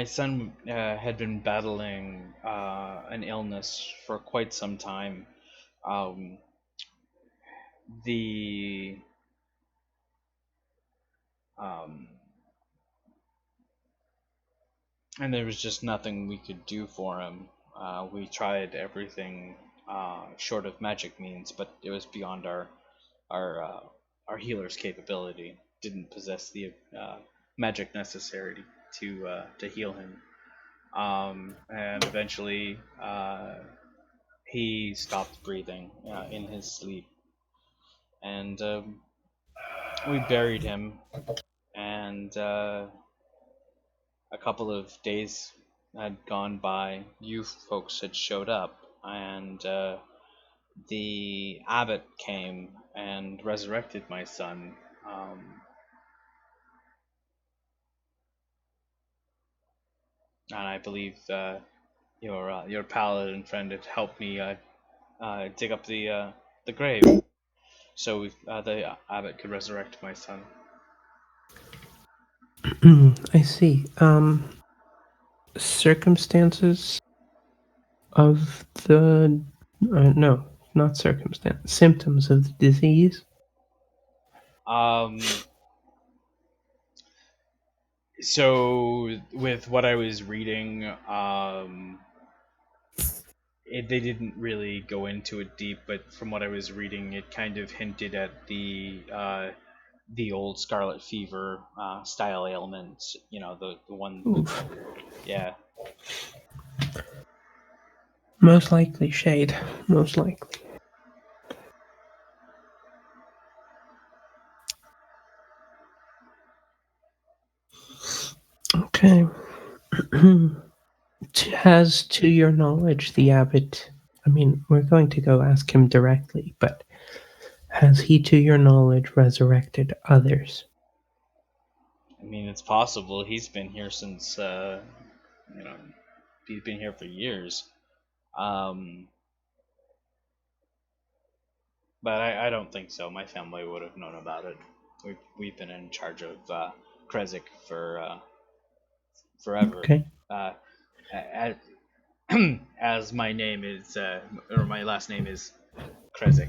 son had been battling an illness for quite some time. Um, the and there was just nothing we could do for him. We tried everything short of magic means, but it was beyond our healer's capability. Didn't possess the magic necessary to heal him. And eventually, he stopped breathing in his sleep, and we buried him. And a couple of days had gone by. You folks had showed up, and the abbot came and resurrected my son. And I believe your paladin friend had helped me dig up the grave, so the abbot could resurrect my son. I see. Circumstances of the no, not circumstance. Symptoms of the disease. So with what I was reading, they didn't really go into it deep, but from what I was reading, it kind of hinted at the old scarlet fever style ailments. You know, the one. Oof. Yeah. Most likely shade. Most likely. Okay. Has, to your knowledge, the abbot... I mean, we're going to go ask him directly, but has he, to your knowledge, resurrected others? I mean, it's possible. He's been here since, he's been here for years. But I don't think so. My family would have known about it. We've been in charge of Krez for forever. Okay. As my name is, or my last name is Krez.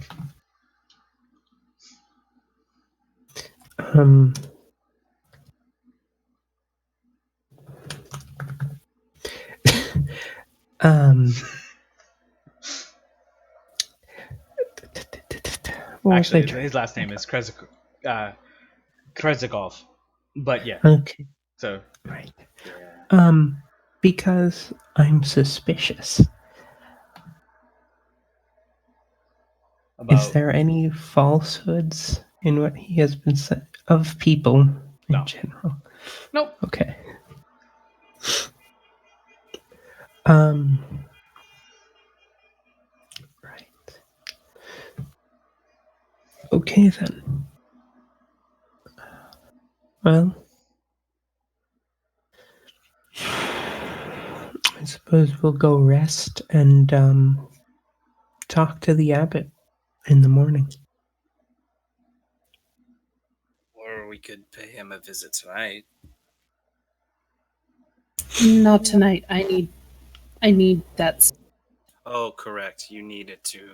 Actually, his last name is Krezikov. But yeah. Okay. So. Right. Yeah. Because I'm suspicious. Is there any falsehoods in what he has been said of people in general? Nope. Okay. Right. Okay then. Well, I suppose we'll go rest and talk to the abbot in the morning. Or we could pay him a visit tonight. Not tonight. I need that. Oh, correct. You needed to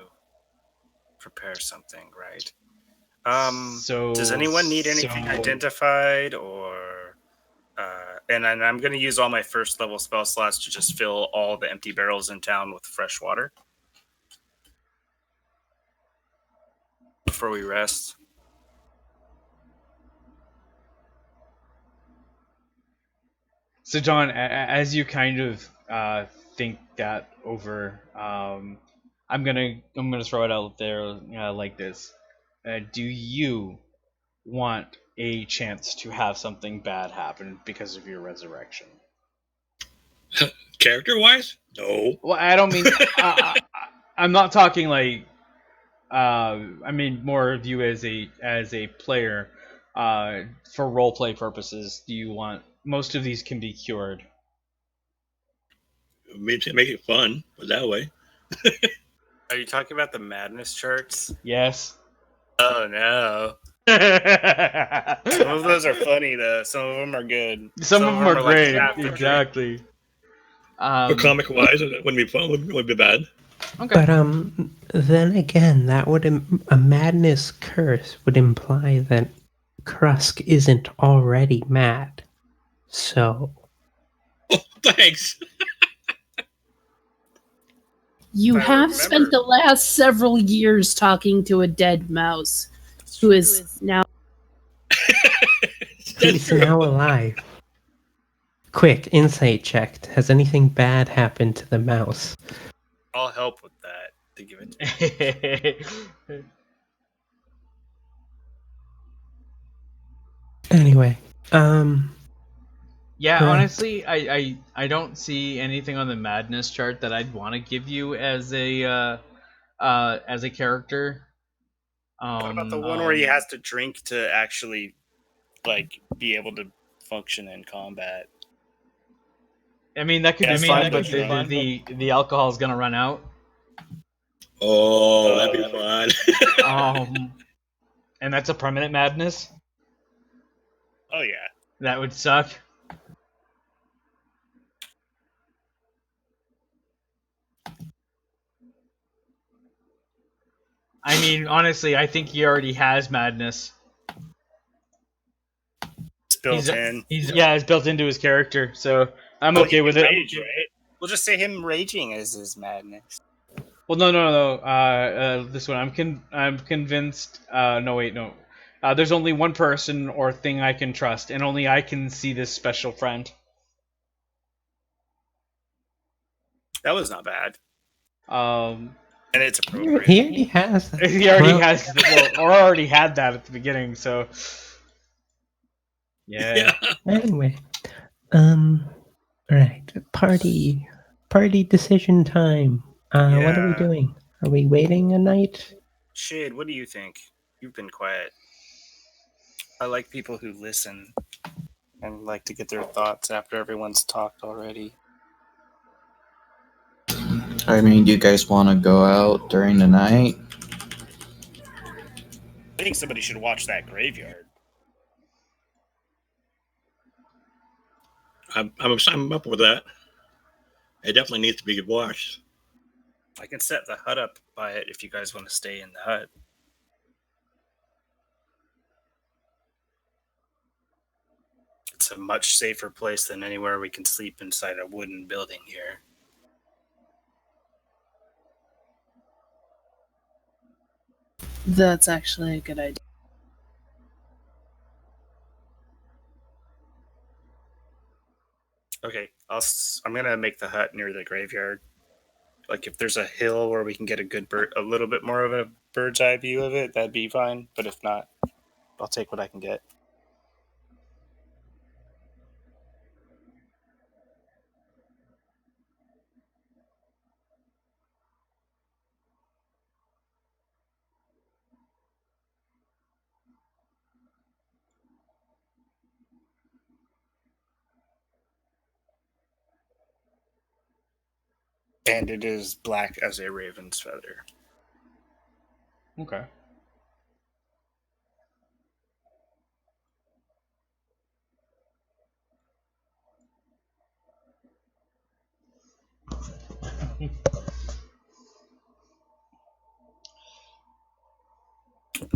prepare something, right? So Does anyone need anything identified, or and I'm going to use all my first level spell slots to just fill all the empty barrels in town with fresh water before we rest? So, John, as you kind of think that over, I'm gonna throw it out there like this: do you want a chance to have something bad happen because of your resurrection? Character-wise, no. Well, I don't mean. I'm not talking like. I mean more of you as a player. For roleplay purposes, do you want most of these can be cured? Make it fun, but that way. Are you talking about the madness charts? Yes. Oh no. Some of those are funny though. Some of them are good. Some of them are great. Like exactly. But comic-wise, it wouldn't be fun. Wouldn't be bad. Okay. But then again, that would a madness curse would imply that Krusk isn't already mad. So. Oh, thanks. You have spent the last several years talking to a dead mouse who is now He's now alive. Quick, insight check. Has anything bad happened to the mouse? I'll help with that to give it to you. Anyway, yeah, right. honestly, I don't see anything on the madness chart that I'd want to give you as a character. What about the one where he has to drink to actually like be able to function in combat? I mean, that could be fun, but the alcohol is gonna run out. Oh, that'd be fun. And that's a permanent madness. Oh yeah, that would suck. I mean, honestly, I think he already has madness. It's built in. It's built into his character, so I'm okay with it. Rage, right? We'll just say him raging is his madness. Well, no. This one, I'm convinced. No, wait, no. There's only one person or thing I can trust, and only I can see this special friend. That was not bad. And it's appropriate. He already has that. He already has, or already had that at the beginning. So, yeah. Anyway, right, party decision time. What are we doing? Are we waiting a night? Shade, what do you think? You've been quiet. I like people who listen and like to get their thoughts after everyone's talked already. I mean, do you guys want to go out during the night? I think somebody should watch that graveyard. I'm up with that. It definitely needs to be watched. I can set the hut up by it if you guys want to stay in the hut. It's a much safer place than anywhere we can sleep inside a wooden building here. That's actually a good idea. Okay, I'm gonna make the hut near the graveyard. Like if there's a hill where we can get a little bit more of a bird's eye view of it, that'd be fine. But if not, I'll take what I can get. And it is black as a raven's feather. Okay.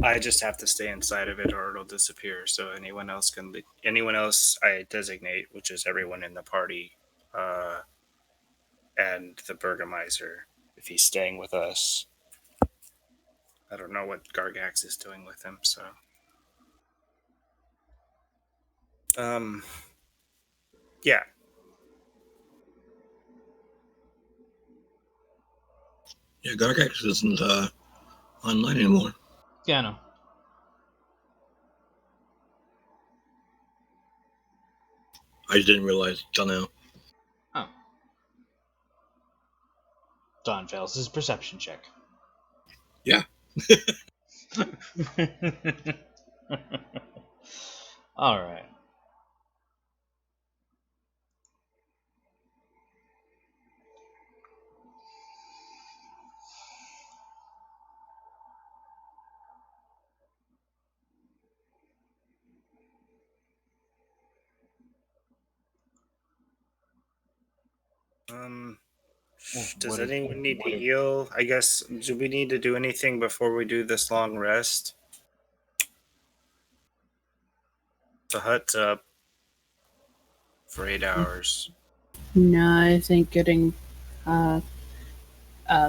I just have to stay inside of it or it'll disappear. So anyone else I designate, which is everyone in the party, and the Burgermeister, if he's staying with us. I don't know what Gargax is doing with him, so. Yeah. Yeah, Gargax isn't online anymore. Yeah, no. I just didn't realize till now. Oh. Don fails his perception check. Yeah. All right. Does anyone need to heal? I guess, do we need to do anything before we do this long rest? The hut's up for 8 hours. No, I think getting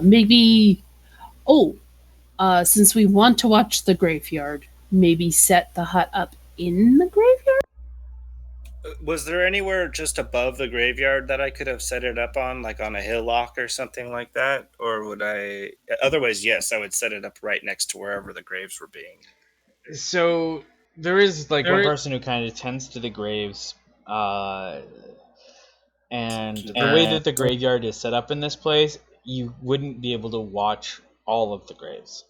maybe. Oh, since we want to watch the graveyard, maybe set the hut up in the graveyard. Was there anywhere just above the graveyard that I could have set it up on, like on a hillock or something like that? Or would I? Otherwise, yes, I would set it up right next to wherever the graves were being. So there is like one person who kind of tends to the graves, and the way that the graveyard is set up in this place, you wouldn't be able to watch all of the graves.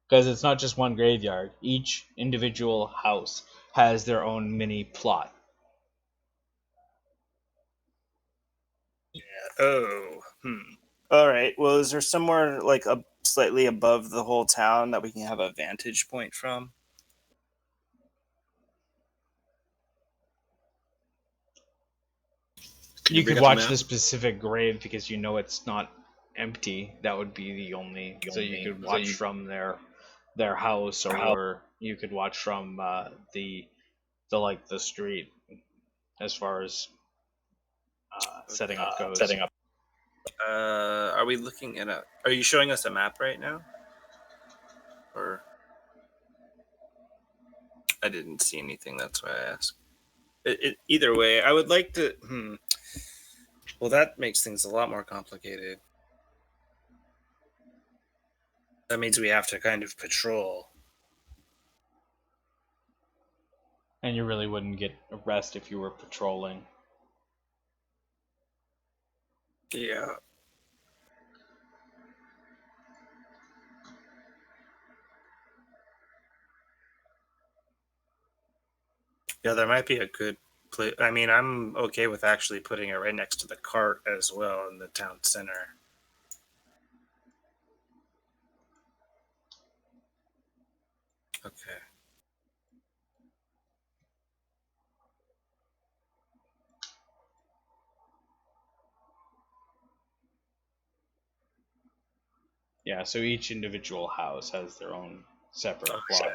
Because it's not just one graveyard. Each individual house has their own mini plot. Yeah. Oh. All right. Well, is there somewhere like slightly above the whole town that we can have a vantage point from? You could watch the specific grave because you know it's not empty. That would be the only. So you could watch from their house, or you could watch from the street, as far as setting up goes. Are we looking at Are you showing us a map right now? Or I didn't see anything. That's why I asked. Either way, I would like to. Well, that makes things a lot more complicated. That means we have to kind of patrol. And you really wouldn't get a rest if you were patrolling. Yeah. Yeah, there might be a good place. I mean, I'm okay with actually putting it right next to the cart as well in the town center. Okay. Yeah, so each individual house has their own separate plot.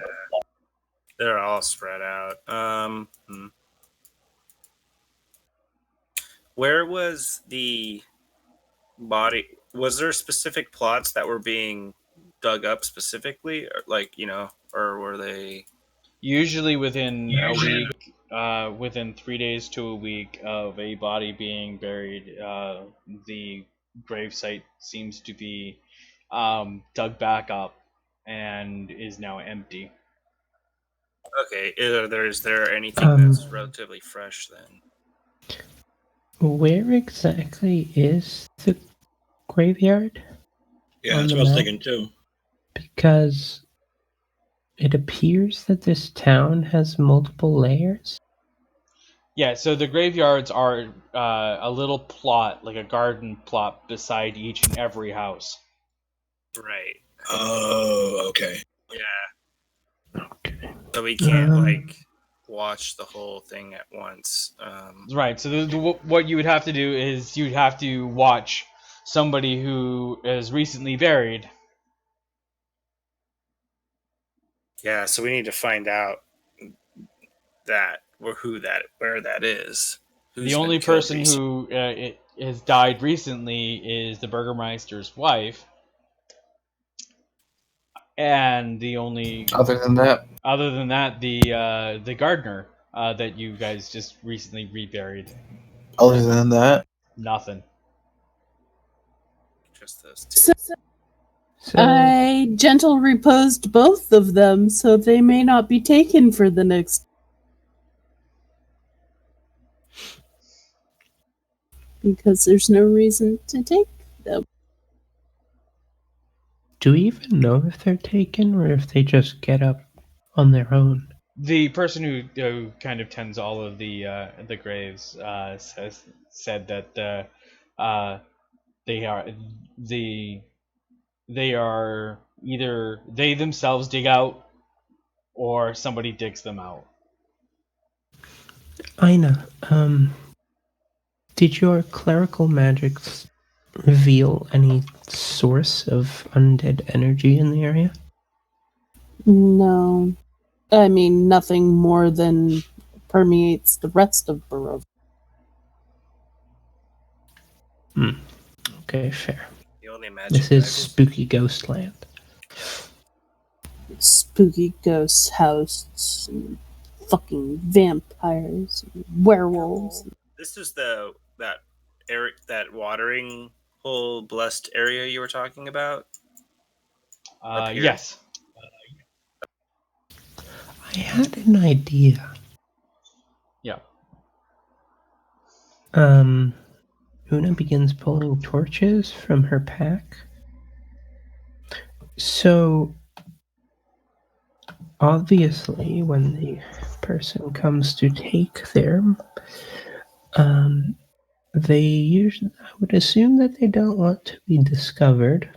They're all spread out. Where was the body? Was there specific plots that were being dug up specifically, or were they usually within a week, within 3 days to a week of a body being buried, the gravesite seems to be dug back up and is now empty. Okay, is there anything that's relatively fresh then? Where exactly is the graveyard? Yeah, that's what I was thinking too. Because it appears that this town has multiple layers. Yeah, so the graveyards are a little plot, like a garden plot, beside each and every house. Right. Oh, okay. Yeah. Okay. So we can't watch the whole thing at once. Right. So what you would have to do is you'd have to watch somebody who is recently buried. Yeah. So we need to find out that or where that is. The only person who has died recently is the Burgermeister's wife, and the only Other than that, the gardener that you guys just recently reburied. other than that, Nothing. Just those two. So, I gentle reposed both of them, so they may not be taken for the next. Because there's no reason to take them. do we even know if they're taken or if they just get up on their own? The person who kind of tends all of the graves said that they are either they themselves dig out or somebody digs them out. Aina, did your clerical magics reveal any source of undead energy in the area? No. I mean, nothing more than permeates the rest of Barovia. Okay, fair. The only magic. This is spooky ghost land. Spooky ghost house, and fucking vampires, and werewolves. This is that watering hole blessed area you were talking about. Here? Yes. I had an idea. Yeah. Una begins pulling torches from her pack. So, obviously, when the person comes to take them, they usually, I would assume that they don't want to be discovered.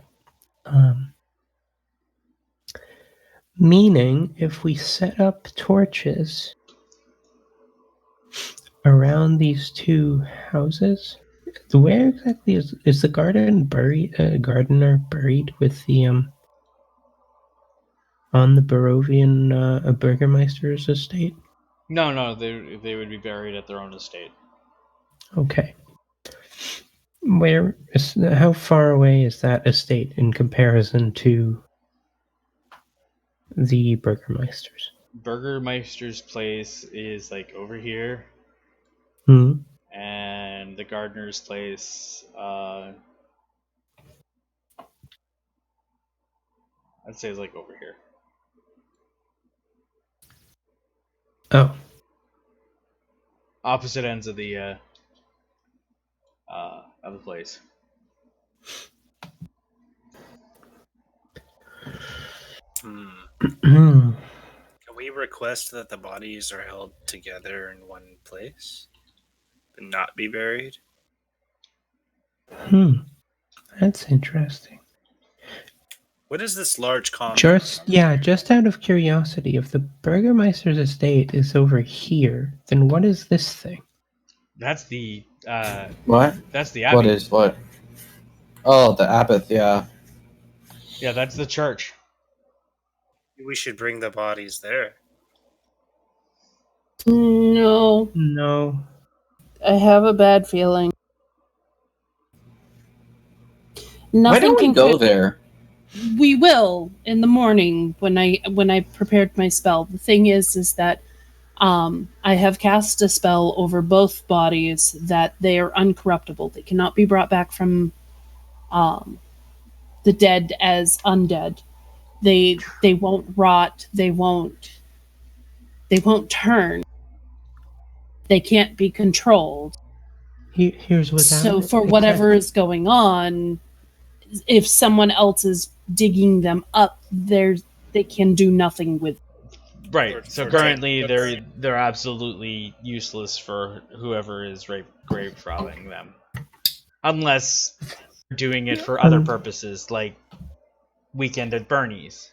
Meaning, if we set up torches around these two houses, where exactly is the gardener buried with the on the Barovian Burgermeister's estate? No, they would be buried at their own estate. Okay. How far away is that estate in comparison to the Burgermeister's? Burgermeister's place is like over here, and the gardener's place, I'd say is like over here. Oh. Opposite ends of the place. Can we request that the bodies are held together in one place and not be buried? That's interesting. What is this large compound? Just out of curiosity, if the Burgermeister's estate is over here, then what is this thing? That's the what? That's the abbey. What is what? Oh, the abbot. Yeah. Yeah, that's the church. We should bring the bodies there. No. I have a bad feeling. Why don't we go there? We will in the morning when I prepared my spell. The thing is that I have cast a spell over both bodies that they are uncorruptible. They cannot be brought back from the dead as undead. They won't rot. They won't turn. They can't be controlled. Here's what's so for whatever is going on, if someone else is digging them up, they can do nothing with. Right. So for currently training. they're absolutely useless for whoever is grave robbing them, unless they're doing it for other purposes, like Weekend at Bernie's.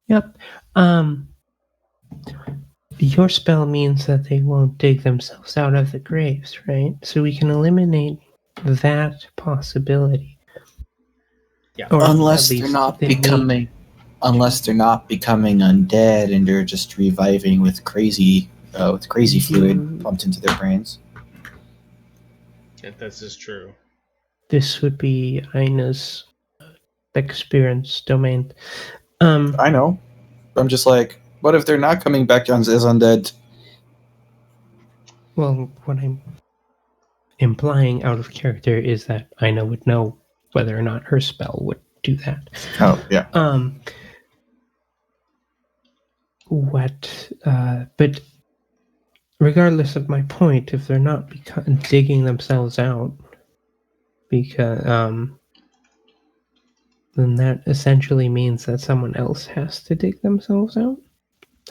Yep. Your spell means that they won't dig themselves out of the graves, right? So we can eliminate that possibility. Yeah. Or Unless at they're least not they becoming, unless they're not becoming undead and they're just reviving with crazy fluid pumped into their brains. This is true. This would be Ina's experience domain. I know. I'm just like, what if they're not coming back as undead? Well, what I'm implying out of character is that Ina would know whether or not her spell would do that. Oh, yeah. But regardless of my point, if they're not digging themselves out, because then that essentially means that someone else has to dig themselves out,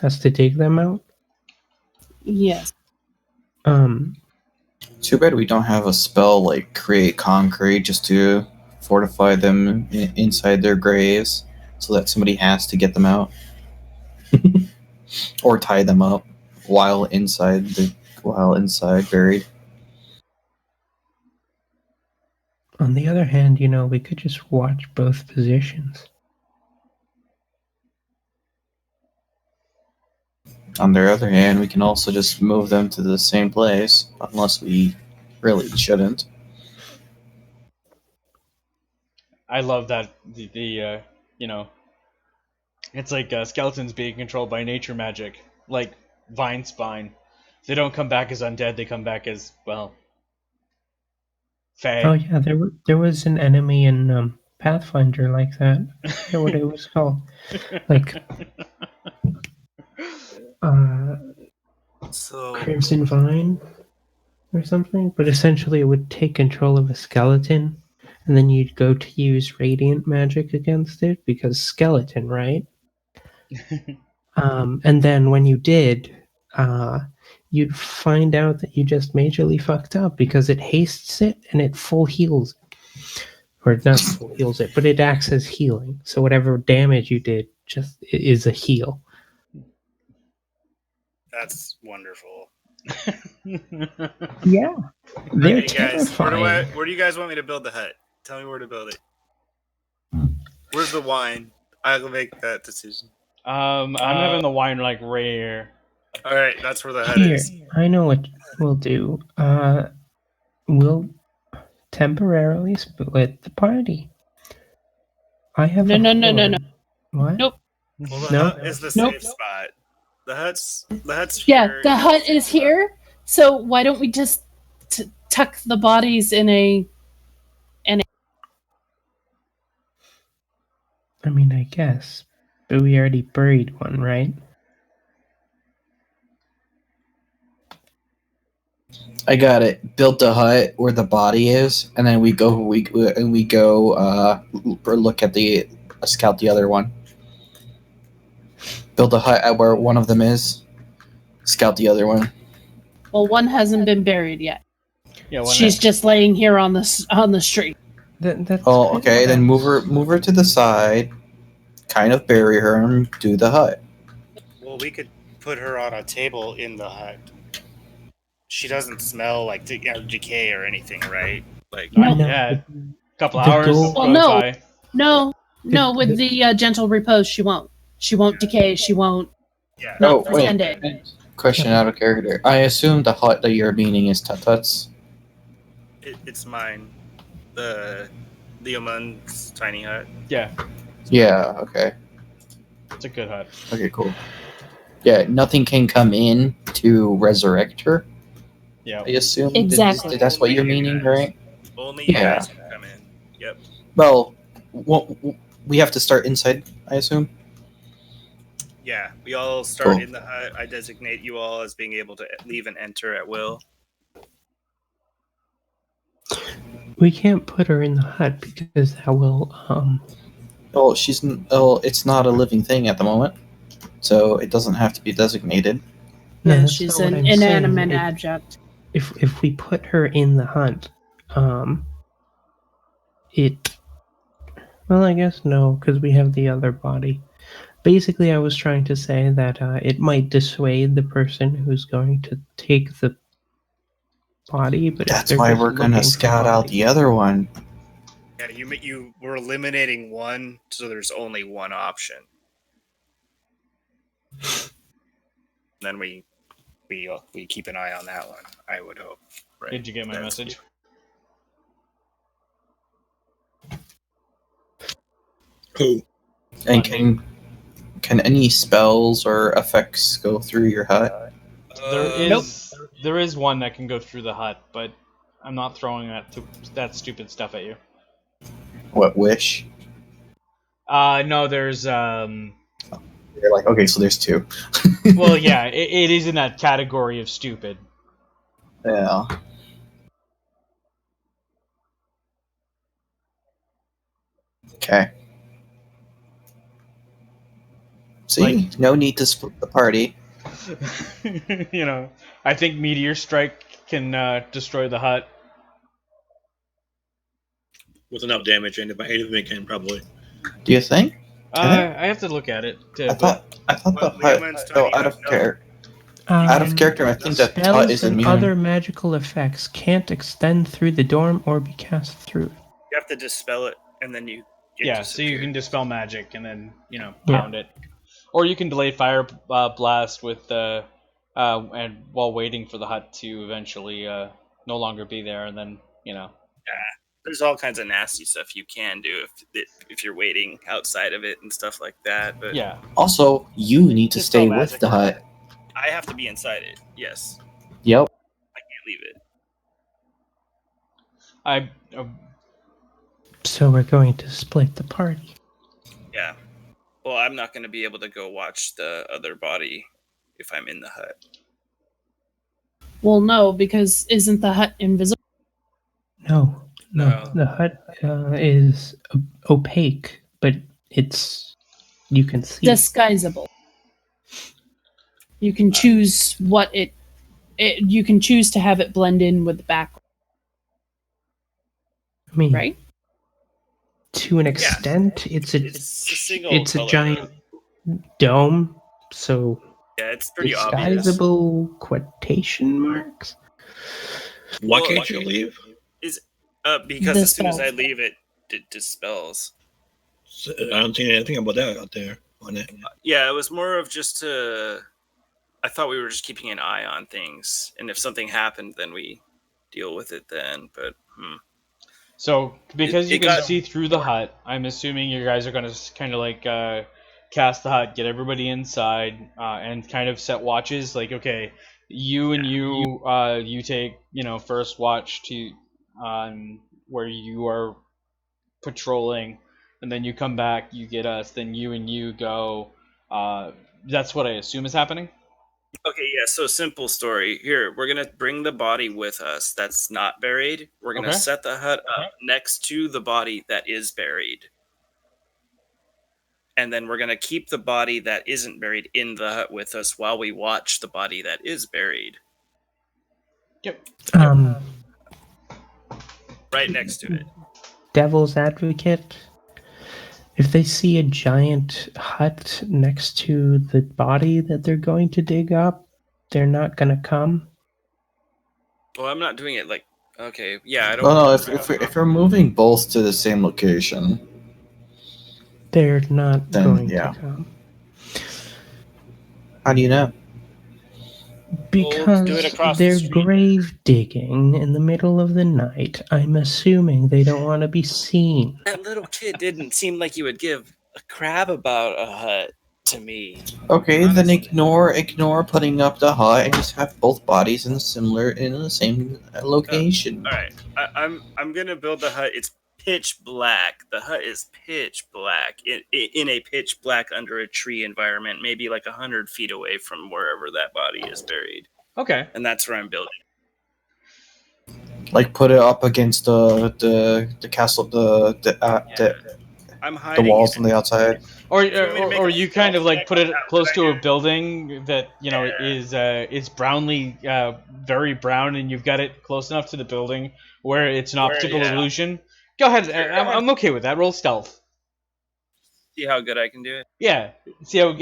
has to dig them out. Yes. Too bad we don't have a spell like create concrete just to fortify them inside their graves, so that somebody has to get them out, or tie them up while inside buried. On the other hand, we could just watch both positions. On the other hand, we can also just move them to the same place, unless we really shouldn't. I love that it's like skeletons being controlled by nature magic, like Vine Spine. They don't come back as undead; they come back as fae. Oh yeah, there was an enemy in Pathfinder like that. I forget what it was called. Like Crimson Vine or something. But essentially it would take control of a skeleton, and then you'd go to use radiant magic against it because skeleton, right? And then when you did, you'd find out that you just majorly fucked up because it hastes it and it full heals. Or not full heals it, but it acts as healing. So whatever damage you did just is a heal. That's wonderful. Yeah. They're Okay, guys, terrifying. where do you guys want me to build the hut? Tell me where to build it. Where's the wine? I'll make that decision. I'm having the wine like right here. All right, that's where the hut Here, is. I know what we'll do. We'll temporarily split the party. I have No. What? Nope. Well, the No? hut is the Nope. safe spot. The hut's Yeah, here. the hut is here. So why don't we just tuck the bodies in a? I mean, I guess. But we already buried one, right? I got it. Built the hut where the body is, and then we go look at scout the other one. Build a hut at where one of them is. Scout the other one. Well, one hasn't been buried yet. Yeah, She's just laying here on the street. That's Oh, okay. Then move her to the side. Kind of bury her and do the hut. Well, we could put her on a table in the hut. She doesn't smell like decay or anything, right? Like, not No. yet. A couple The hours. goal- Well, goes no. by. No. With the gentle repose, she won't. She won't decay. She won't. Yeah. Not wait. pretend it. Question out of character. I assume the hut that you're meaning is Tutut's. it's mine. The Leomund's tiny hut. Yeah, Yeah. Okay. it's a good hut. Okay. Cool. Yeah. Nothing can come in to resurrect her. Yeah. I assume Exactly. that's what you're meaning, right? Only you Yeah. guys can come in. Yep. Well, we have to start inside, I assume. Yeah, we all start Cool. in the hut. I designate you all as being able to leave and enter at will. We can't put her in the hut because that will Oh, it's not a living thing at the moment. so it doesn't have to be designated. No, Yeah, that's she's not what an I'm saying. inanimate object. If we put her in the hut, it. Well, I guess no, because we have the other body. Basically, I was trying to say that it might dissuade the person who's going to take the body, but if That's they're why just we're gonna looking for scout out bodies- the other one. Yeah, you were eliminating one, so there's only one option. Then we keep an eye on that one. I would hope. Right? Did you get my That's- message? Who? And can any spells or effects go through your hut? There is one that can go through the hut, but I'm not throwing that stupid stuff at you. What wish? No, there's You're like, okay, so there's two. well, yeah, it is in that category of stupid. Yeah. Okay. See, no need to split the party. You know, I think Meteor Strike can destroy the hut. With enough damage, anything can probably. Do you think? I have to look at it. I thought the hut. No, out of character. I think that hut spells is and immune. other magical effects can't extend through the dorm or be cast through it. You have to dispel it, and then you. So you can dispel magic and then Yeah. pound it, or you can delay fire blast with and while waiting for the hut to eventually no longer be there, and then There's all kinds of nasty stuff you can do if you're waiting outside of it and stuff like that. But yeah. Also, you need to Dispel stay magic. with the hut. I have to be inside it. Yes, Yep. I can't leave it. So we're going to split the party. Yeah. Well, I'm not going to be able to go watch the other body if I'm in the hut. Well, no, because isn't the hut invisible? No. No. The hut is opaque, but you can see. Disguisable. You can choose what you can choose to have it blend in with the background, I mean, right? to an extent, it's a single color, giant dome, so Yeah, it's pretty obvious. disguisable quotation marks. Why Well, can't you leave? Because as soon as I Dispels. leave, it dispels. I don't see anything about that out there on it. Yeah, it was more of just to. I thought we were just keeping an eye on things, and if something happened, then we deal with it then. But So because you It can got- see through the hut, I'm assuming you guys are going to kind of like cast the hut, get everybody inside, and kind of set watches. Like, okay, you take first watch to where you are patrolling, and then you come back, you get us, then you and you go. That's what I assume is happening. okay, yeah. So simple story. Here, we're gonna bring the body with us. That's not buried. We're gonna Okay. set the hut up next to the body that is buried. And then we're going to keep the body that isn't buried in the hut with us while we watch the body that is buried Yep. right next to it. Devil's advocate. If they see a giant hut next to the body that they're going to dig up, they're not going to come. Well, I'm not doing it like, okay, yeah, I don't. Well, no, if we're moving both to the same location, They're not Then, going yeah. to come. how do you know? Because do it across the they're street. grave digging in the middle of the night. I'm assuming they don't want to be seen. That little kid didn't seem like he would give a crap about a hut to me. Okay, then Honestly. ignore putting up the hut and just have both bodies in the same location. All right, I'm gonna build the hut. It's pitch black. The hut is pitch black in a pitch black under a tree environment, maybe like 100 feet away from wherever that body is buried, Okay. and that's where I'm building. Like put it up against the castle, the I'm hiding walls it. on the outside. Or If you want me to make or a you kind of stealth like check, put it how close would I to do a it? building that Yeah. is brownly very brown, and you've got it close enough to the building where it's an optical Yeah. illusion. Go ahead. Sure. I'm okay with that. Roll stealth. See how good I can do it. Yeah. See how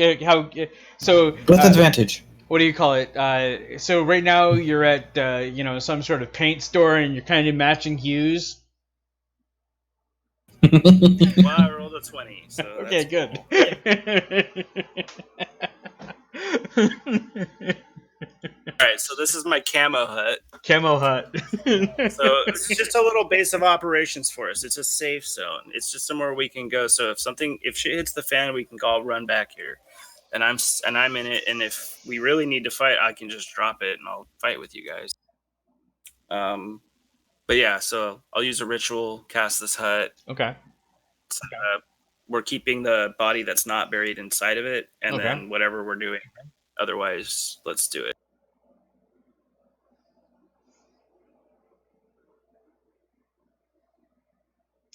so With advantage. what do you call it? So right now you're at some sort of paint store and you're kind of matching hues. Well, I rolled a 20, so Okay, that's good. cool. All right, so this is my camo hut. Camo hut. So this is just a little base of operations for us. It's a safe zone. It's just somewhere we can go. So if shit hits the fan, we can all run back here. And I'm in it. And if we really need to fight, I can just drop it and I'll fight with you guys. But yeah, so I'll use a ritual, cast this hut. Okay. We're keeping the body that's not buried inside of it, and Okay. then whatever we're doing. Otherwise, let's do it.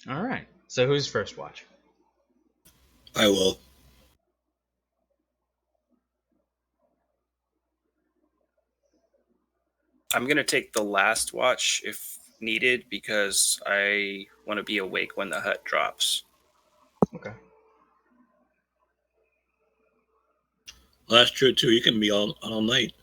All right. So who's first watch? I will. I'm going to take the last watch if needed because I want to be awake when the hut drops. Okay. Well, that's true too. You can be all night.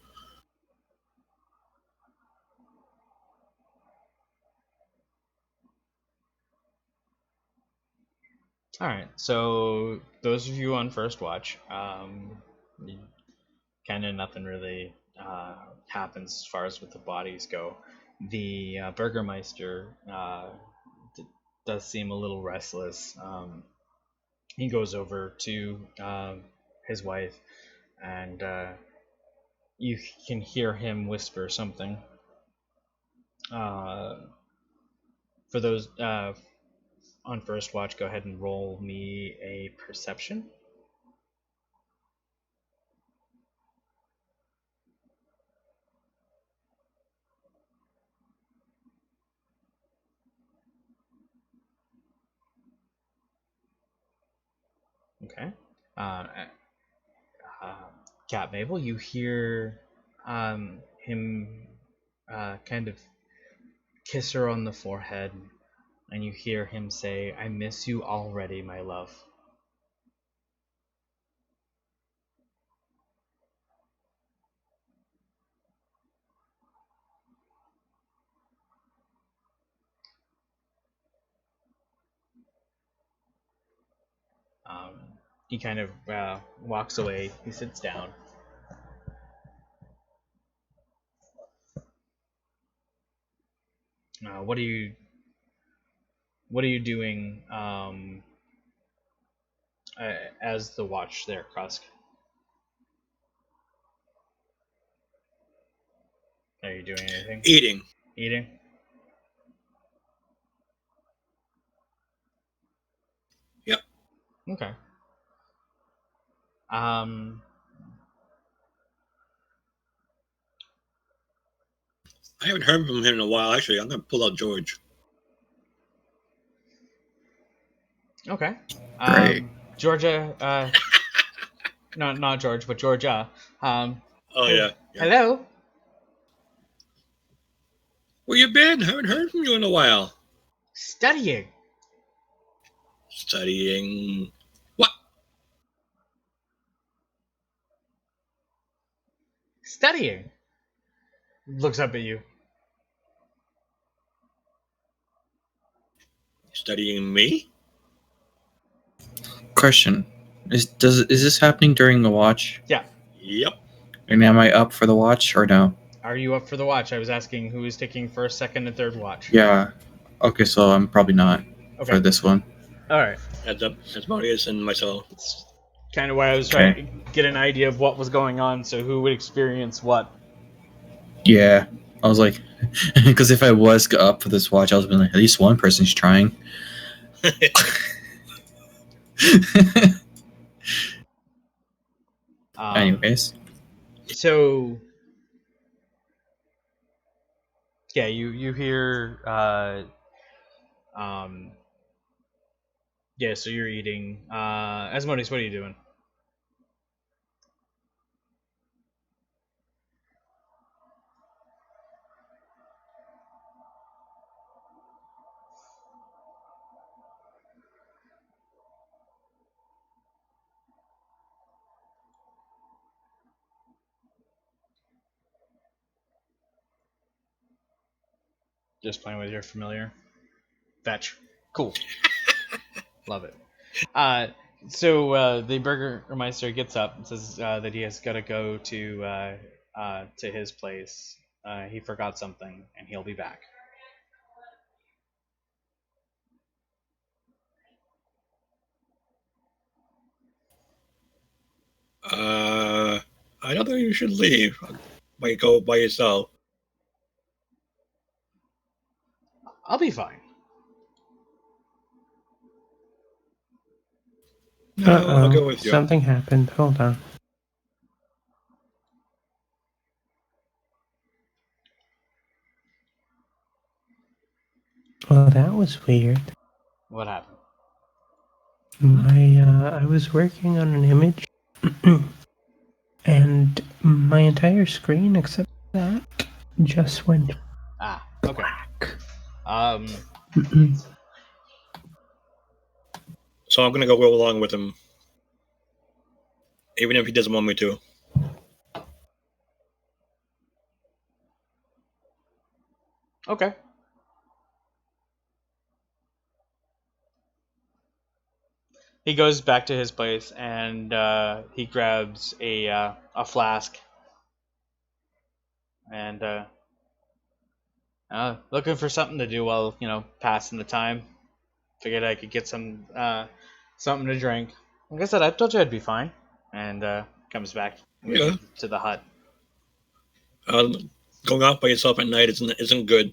All right. So those of you on first watch, kind of nothing really happens as far as with the bodies go. The Burgermeister does seem a little restless. He goes over to his wife, and you can hear him whisper something. For those on first watch, go ahead and roll me a perception. Okay. Cat Mabel, you hear him kind of kiss her on the forehead, and you hear him say, "I miss you already, my love." He kind of walks away. He sits down. What are you doing as the watch there, Krusk? Are you doing anything? Eating. Eating? Yep. Okay. I haven't heard from him in a while. Actually, I'm gonna pull out George. Okay. Great. Georgia. Not George, but Georgia. Oh yeah. Hello. Where you been? Haven't heard from you in a while. Studying. Studying what? Studying. Looks up at you. Studying me? Question: Is this happening during the watch? Yeah. Yep. And am I up for the watch or no? Are you up for the watch? I was asking who is taking first, second, and third watch. Yeah. Okay, so I'm probably not for this one. All right. That's Marius and myself. It's kind of why I was trying to get an idea of what was going on, so who would experience what. Yeah. I was like, because if I was up for this watch, I was like, at least one person's trying. Anyways. So yeah, you hear Yeah, so you're eating. Asmodeus, what are you doing? Just playing with your familiar. Fetch. Cool. Love it. So the Burgermeister gets up and says that he has got to go to his place. He forgot something, and he'll be back. I don't think you should leave. Go by yourself. I'll be fine. No, I'll go with you. Something happened. Hold on. Well, that was weird. What happened? I was working on an image, and my entire screen, except that, just went Okay. black. So I'm gonna go along with him, even if he doesn't want me to. Okay. He goes back to his place and he grabs a flask and looking for something to do while passing the time. Figured I could get some something to drink. Like I said, I told you I'd be fine. And comes back to the hut. Going out by yourself at night isn't good.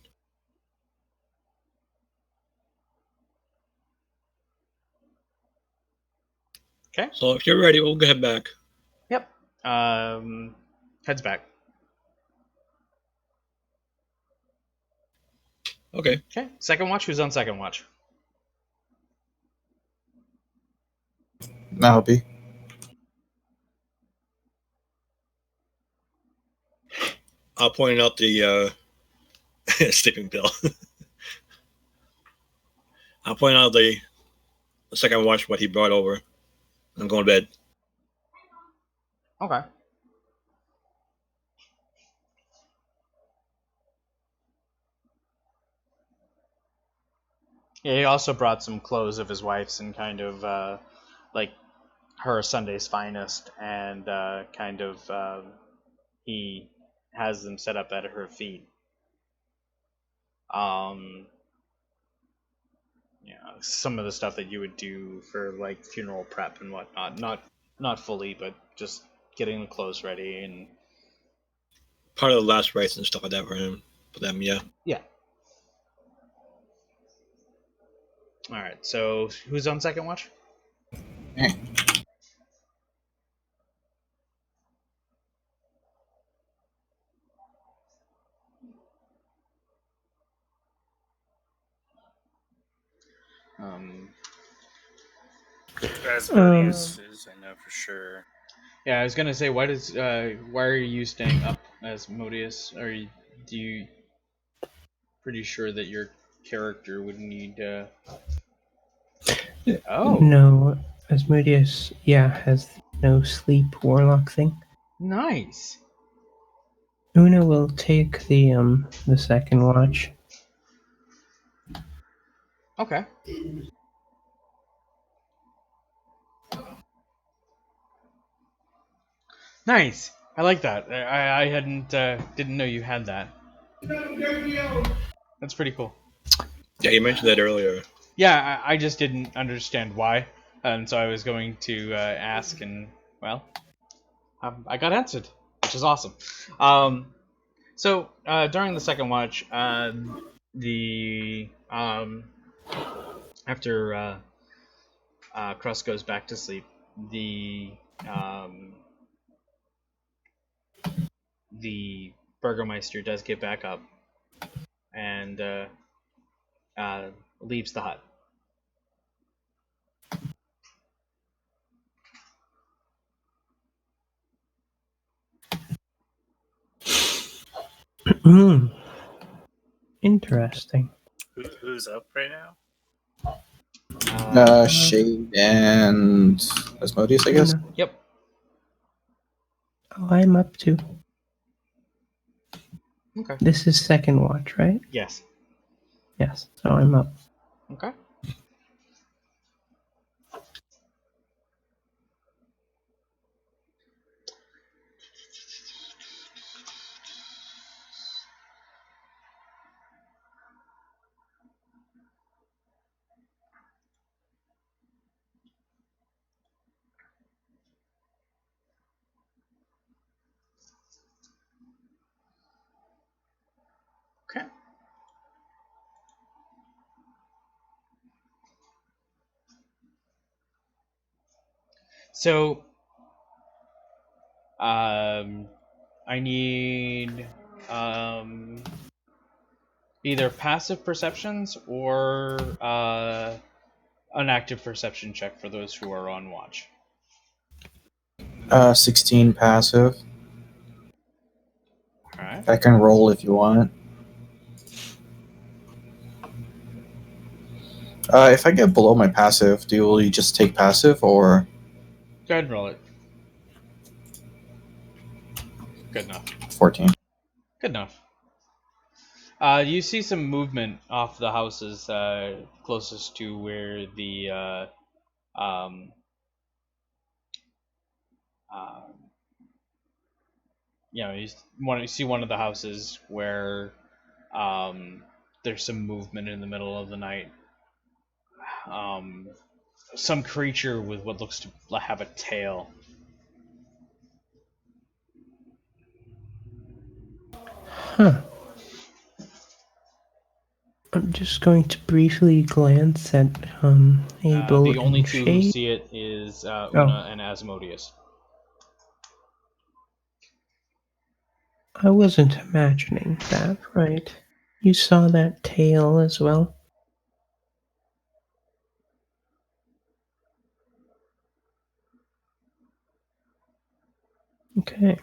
Okay. So if you're ready, we'll go head back. Yep. Heads back. Okay. Okay. Second watch. Who's on second watch? That'll be. I'll point out the sleeping pill. I'll point out the second watch what he brought over. I'm going to bed. Okay. Yeah, he also brought some clothes of his wife's and kind of like her Sunday's finest, and he has them set up at her feet. Some of the stuff that you would do for like funeral prep and whatnot. Not fully, but just getting the clothes ready and part of the last rites and stuff like that for them. Yeah. Yeah. All right. So who's on second watch? Asmodeus is, I know for sure. Yeah, I was gonna say, why are you staying up, Asmodeus? Do you pretty sure that your character would need? Oh. No, Asmodeus, has no sleep warlock thing. Nice. Una will take the second watch. Okay. Nice. I like that. I didn't know you had that. That's pretty cool. Yeah, you mentioned that earlier. Yeah, I just didn't understand why, and so I was going to ask, and well, I got answered, which is awesome. So during the second watch, after Kruz goes back to sleep, the Burgermeister does get back up and leaves the hut. Interesting. Who's up right now? Shade and Asmodeus, I guess. Una. Yep. Oh, I'm up too. Okay. This is second watch, right? Yes. Yes, so I'm up. Okay. Okay. So, I need either passive perceptions or an active perception check for those who are on watch. 16 passive. All right. I can roll if you want. If I get below my passive, will you just take passive or? Go ahead and roll it. Good enough. 14. Good enough. You see some movement off the houses closest to where the you see one of the houses where there's some movement in the middle of the night. Some creature with what looks to have a tail. Huh. I'm just going to briefly glance at Abel The only and two who Shade. see it is Una and Asmodeus. I wasn't imagining that, right? You saw that tail as well? Okay.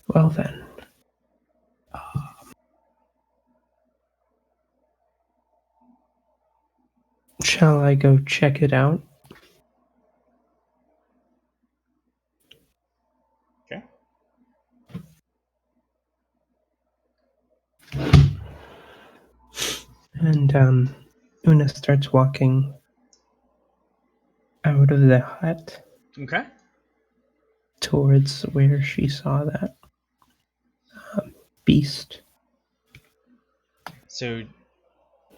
Well then. Shall I go check it out? Okay. And Una starts walking out of the hut Okay. towards where she saw that beast. So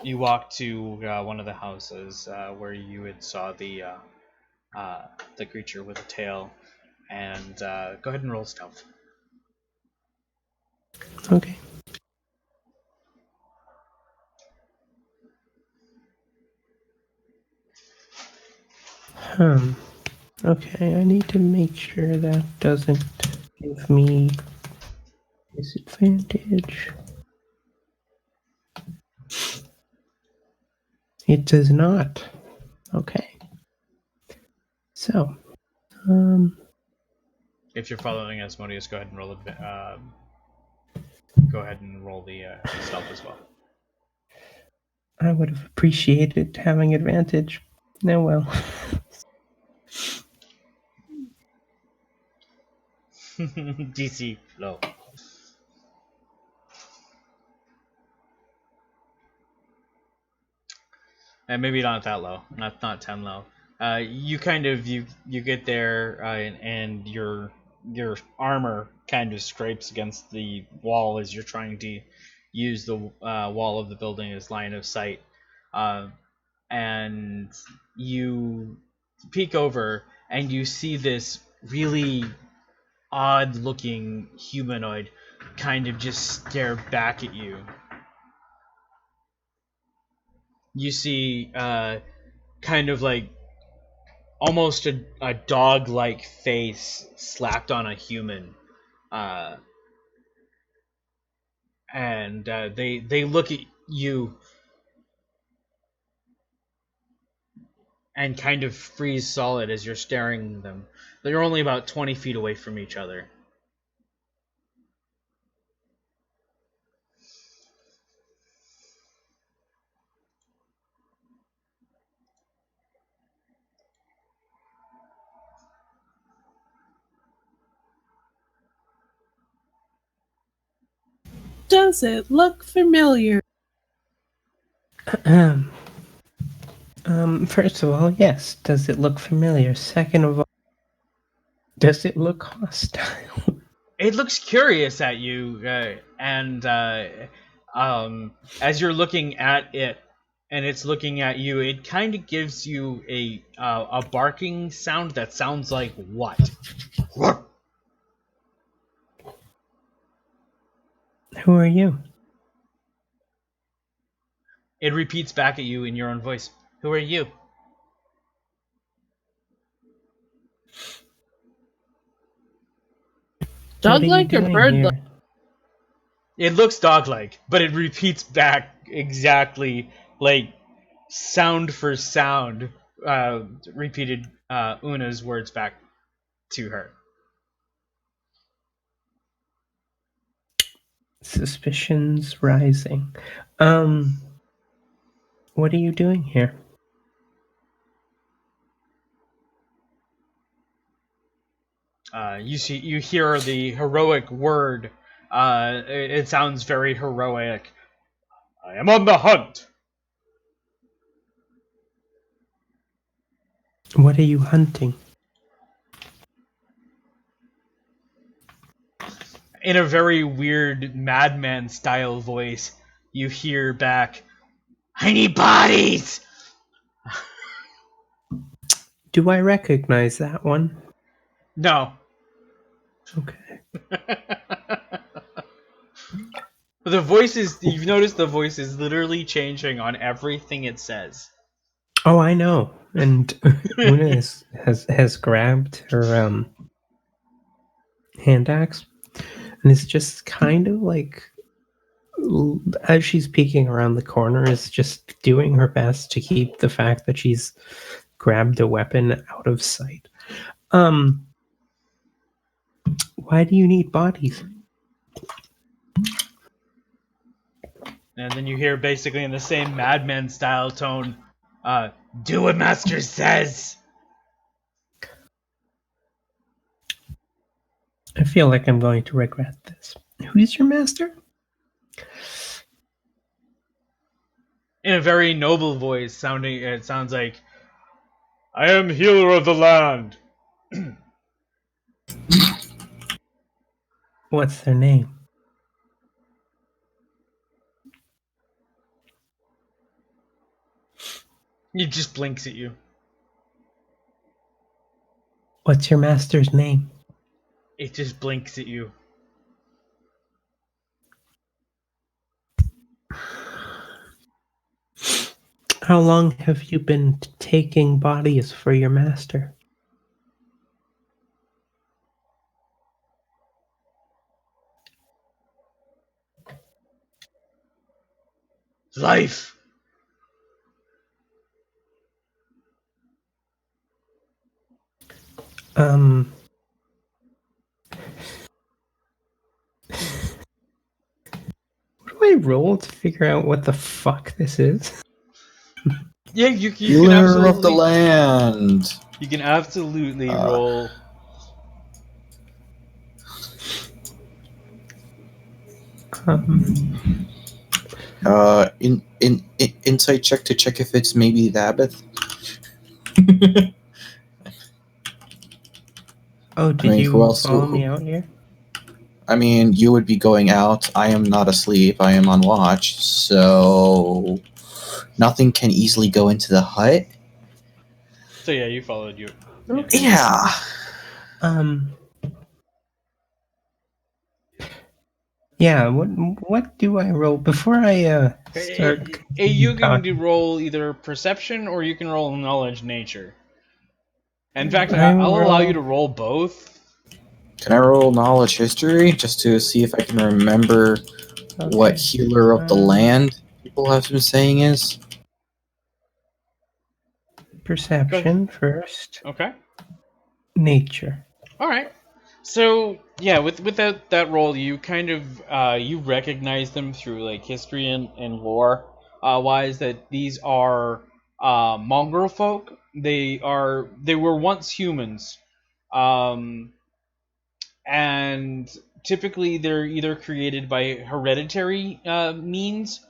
you walk to one of the houses where you had saw the creature with a tail, and go ahead and roll stealth. Okay. Okay, I need to make sure that doesn't give me disadvantage. It does not. Okay. So, If you're following Asmodeus, go ahead and roll go ahead and roll the stealth as well. I would have appreciated having advantage. No, well. DC low. And maybe not that low, not 10 low. You kind of you get there and your armor kind of scrapes against the wall as you're trying to use the wall of the building as line of sight, and you peek over and you see this really odd looking humanoid kind of just stare back at you. You see kind of like almost a dog-like face slapped on a human, and they look at you and kind of freeze solid as you're staring at them. They're only about 20 feet away from each other. Does it look familiar? First of all, yes. Does it look familiar? Second of all, does it look hostile? It looks curious at you, and as you're looking at it, and it's looking at you, it kind of gives you a barking sound that sounds like what? Who are you? It repeats back at you in your own voice. Who are you? Dog-like or bird-like? It looks dog-like, but it repeats back exactly like sound for sound. Repeated Una's words back to her. Suspicions rising. What are you doing here? You hear the heroic word. It sounds very heroic. I am on the hunt. What are you hunting? In a very weird madman style voice, you hear back, I need bodies! Do I recognize that one? No. Okay. The voice is, you've noticed the voice is literally changing on everything it says. Oh, I know. And Una has grabbed her hand axe and is just kind of like, as she's peeking around the corner, is just doing her best to keep the fact that she's grabbed a weapon out of sight. Why do you need bodies? And then you hear basically in the same madman style tone, do what master says. I feel like I'm going to regret this. Who's your master? In a very noble voice, it sounds like, I am healer of the land. What's their name? He just blinks at you. What's your master's name? It just blinks at you. How long have you been taking bodies for your master? Life. What do I roll to figure out what the fuck this is? Yeah, you can Healer absolutely of the land. You can absolutely roll. Insight check to check if it's maybe the abbot. Oh, did you follow me out here? I mean, you would be going out. I am not asleep. I am on watch, so nothing can easily go into the hut. So yeah, you followed you. Okay. Yeah. Yeah. What do I roll before I start? You can roll either perception or you can roll knowledge nature. In fact, I'll allow you to roll both. Can I roll knowledge history just to see if I can remember what healer of the land people have been saying is? Perception first. Okay. Nature. All right. So yeah, with that roll, you kind of you recognize them through like history and lore wise that these are mongrel folk. They were once humans, and typically they're either created by hereditary means,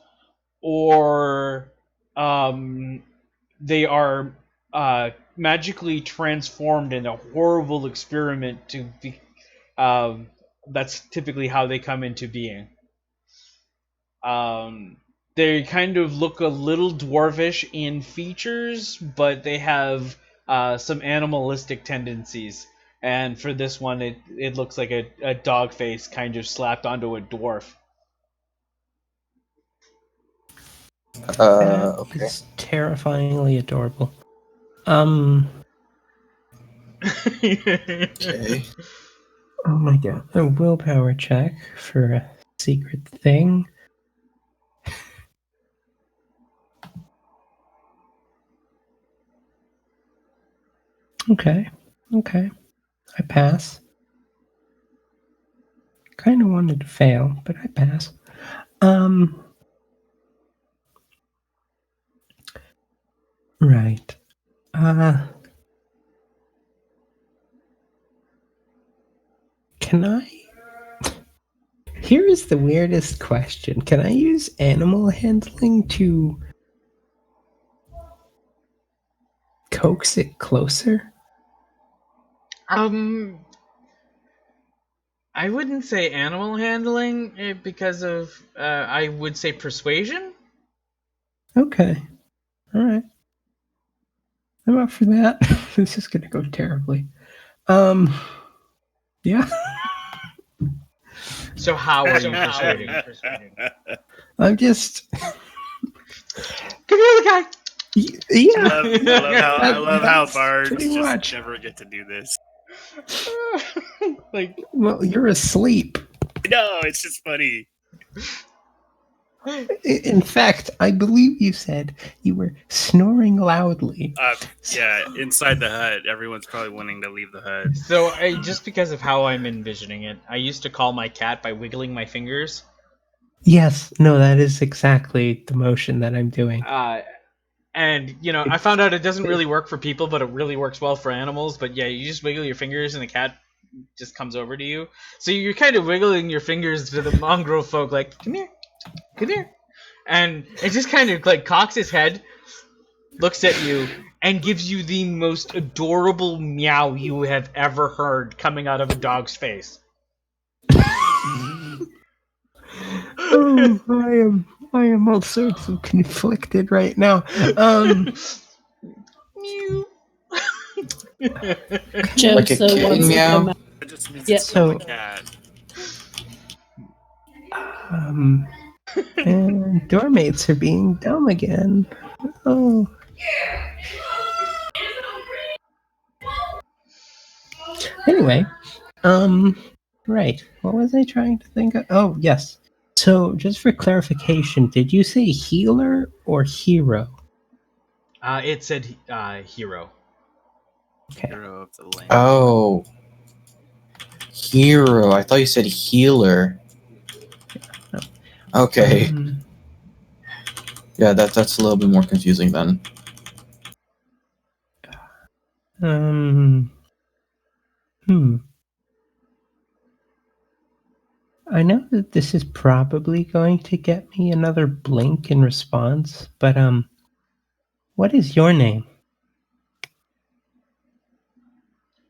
or they are magically transformed in a horrible experiment to be. That's typically how they come into being. They kind of look a little dwarvish in features, but they have some animalistic tendencies. And for this one, it looks like a dog face kind of slapped onto a dwarf. Okay. It's terrifyingly adorable. Okay. Oh my god. A willpower check for a secret thing. Okay. I pass. Kind of wanted to fail, but I pass. Right. Can I? Here is the weirdest question. Can I use animal handling to coax it closer? I wouldn't say animal handling because of I would say persuasion. Okay. All right. I'm up for that. This is gonna go terribly. Yeah. So how are you persuading? I'm just. Come here, the guy. Yeah. I love how bards pretty just much. never get to do this. Like, Well, you're asleep. No, it's just funny. In fact, I believe you said you were snoring loudly. Yeah, inside the hut, everyone's probably wanting to leave the hut. so just because of how I'm envisioning it, I used to call my cat by wiggling my fingers. Yes, no, that is exactly the motion that I'm doing. And I found out it doesn't really work for people, but it really works well for animals. But yeah, you just wiggle your fingers and the cat just comes over to you. So you're kind of wiggling your fingers to the mongrel folk, like, come here. And it just kind of like cocks its head, looks at you, and gives you the most adorable meow you have ever heard coming out of a dog's face. Oh, I am all sorts of conflicted right now. Joe Like a so kitten wants to meow? come out. It just means Yeah. it's still a cat. And doormates are being dumb again. Oh. Anyway, right. What was I trying to think of? Oh, yes. So, just for clarification, did you say healer or hero? It said hero. Okay. Hero of the land. Oh. Hero. I thought you said healer. No. Okay. Yeah, that's a little bit more confusing then. I know that this is probably going to get me another blink in response, but what is your name?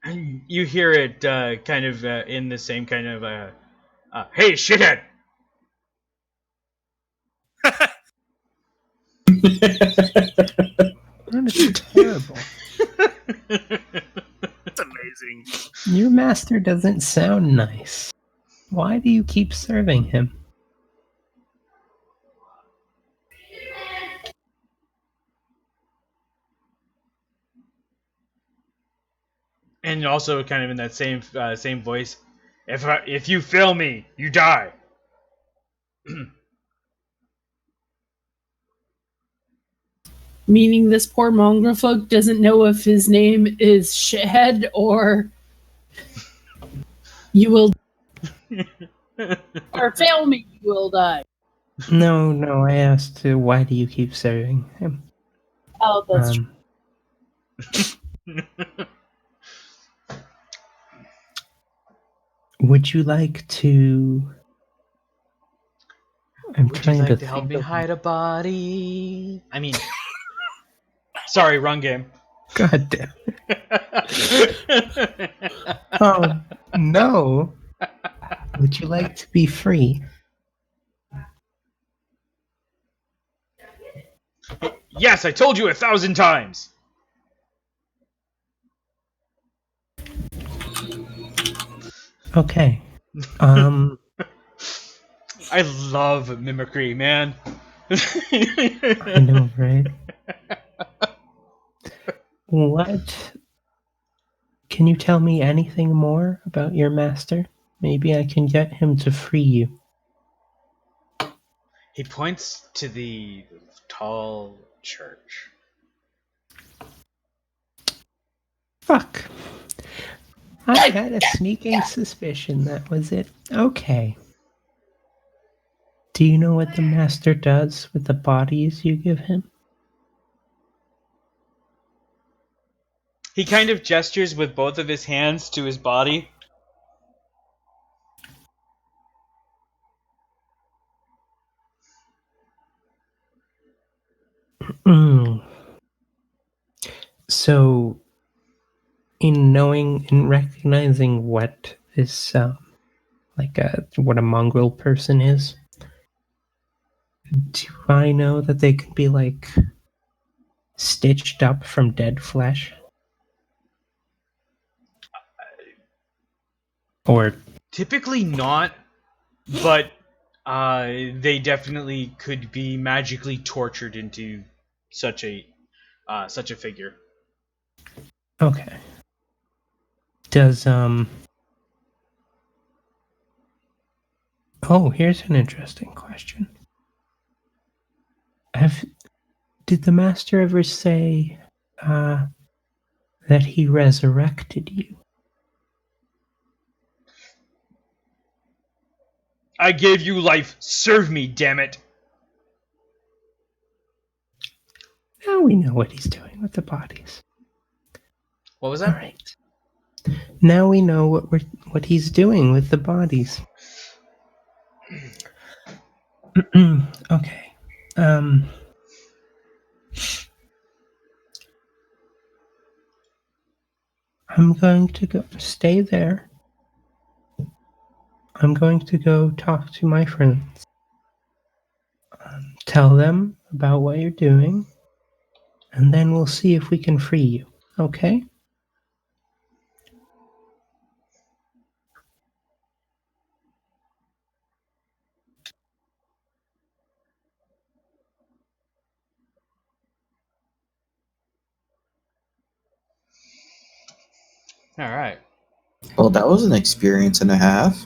And you hear it kind of in the same kind of hey, shithead. That is terrible. That's amazing. Your master doesn't sound nice. Why do you keep serving him? And also kind of in that same voice, if you fail me, you die. Meaning this poor mongrel folk doesn't know if his name is Shithead or you will or fail me, you will die. No, I asked why do you keep serving him? Oh, that's true. Would you like to... Would you like to help me hide a body? I mean... Sorry, wrong game. God damn. Oh, no. Would you like to be free? Yes, I told you 1,000 times! Okay. I love mimicry, man. I know, right? What? Can you tell me anything more about your master? Maybe I can get him to free you. He points to the tall church. Fuck. I had a sneaking suspicion that was it. Okay. Do you know what the master does with the bodies you give him? He kind of gestures with both of his hands to his body. So, in recognizing what this, what a mongrel person is, do I know that they could be, like, stitched up from dead flesh? Or... Typically not, but they definitely could be magically tortured into such a figure. Okay. Does, Oh, here's an interesting question. Did the master ever say, that he resurrected you? I gave you life. Serve me, damn it. Now we know what he's doing with the bodies. What was that? All right. Now we know what he's doing with the bodies. Okay. I'm going to go stay there. I'm going to go talk to my friends. Tell them about what you're doing, and then we'll see if we can free you. Okay? All right. Well, that was an experience and a half.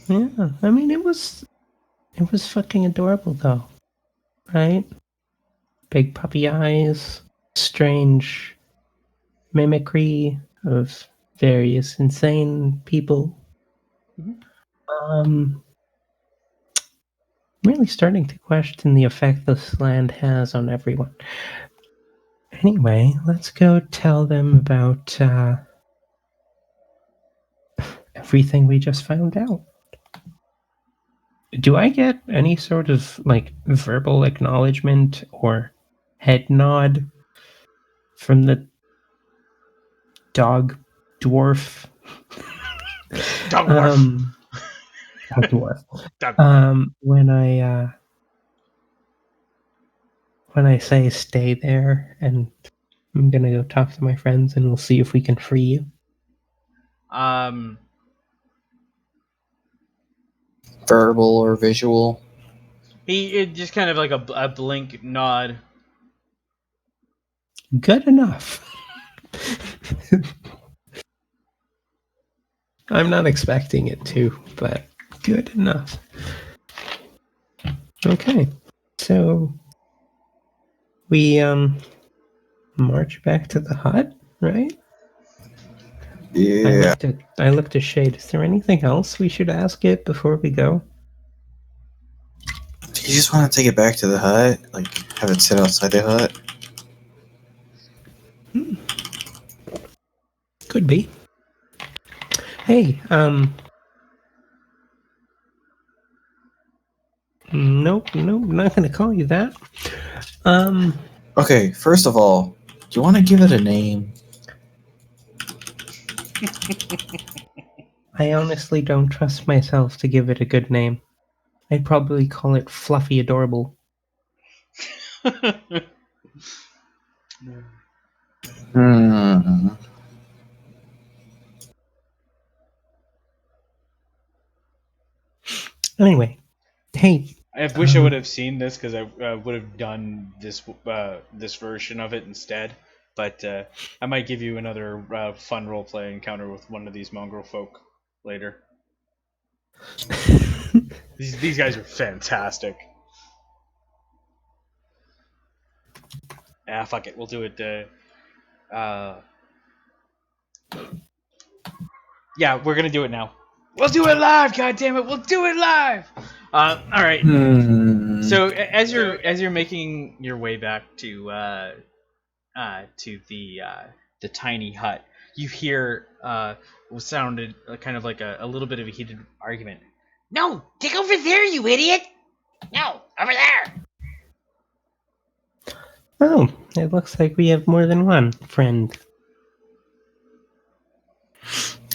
Yeah, I mean, it was fucking adorable, though. Right? Big puppy eyes, strange mimicry of various insane people. I'm really starting to question the effect this land has on everyone. Anyway, let's go tell them about everything we just found out. Do I get any sort of, like, verbal acknowledgement or head nod from the dog dwarf? Dog dwarf. Dog dwarf. Dog dwarf. When I say stay there, and I'm gonna go talk to my friends, and we'll see if we can free you. Verbal or visual? It just kind of like a blink nod. Good enough. I'm not expecting it to, but good enough. Okay, so we march back to the hut, right? Yeah. I looked at Shade. Is there anything else we should ask it before we go? Do you just want to take it back to the hut? Like, have it sit outside the hut? Could be. Hey, nope, not gonna call you that. Okay, first of all, do you want to give it a name? I honestly don't trust myself to give it a good name. I'd probably call it Fluffy Adorable. Hmm. Anyway, hey. I wish I would have seen this because I would have done this version of it instead. But I might give you another fun roleplay encounter with one of these mongrel folk later. These guys are fantastic. Ah, fuck it. We'll do it. Yeah, we're gonna do it now. We'll do it live. God damn it, we'll do it live. All right. So as you're making your way back to the tiny hut, you hear what sounded kind of like a little bit of a heated argument. No, dig over there, you idiot! No, over there! Oh, it looks like we have more than one friend.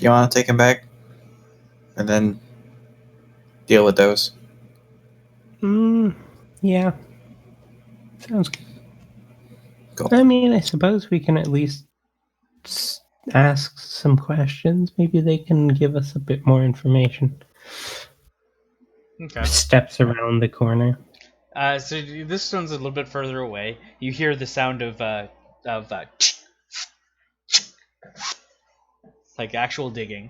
You want to take him back? And then deal with those? Yeah. Sounds good. Cool. I mean, I suppose we can at least ask some questions. Maybe they can give us a bit more information. Okay. Steps around the corner. So this one's a little bit further away. You hear the sound of like actual digging.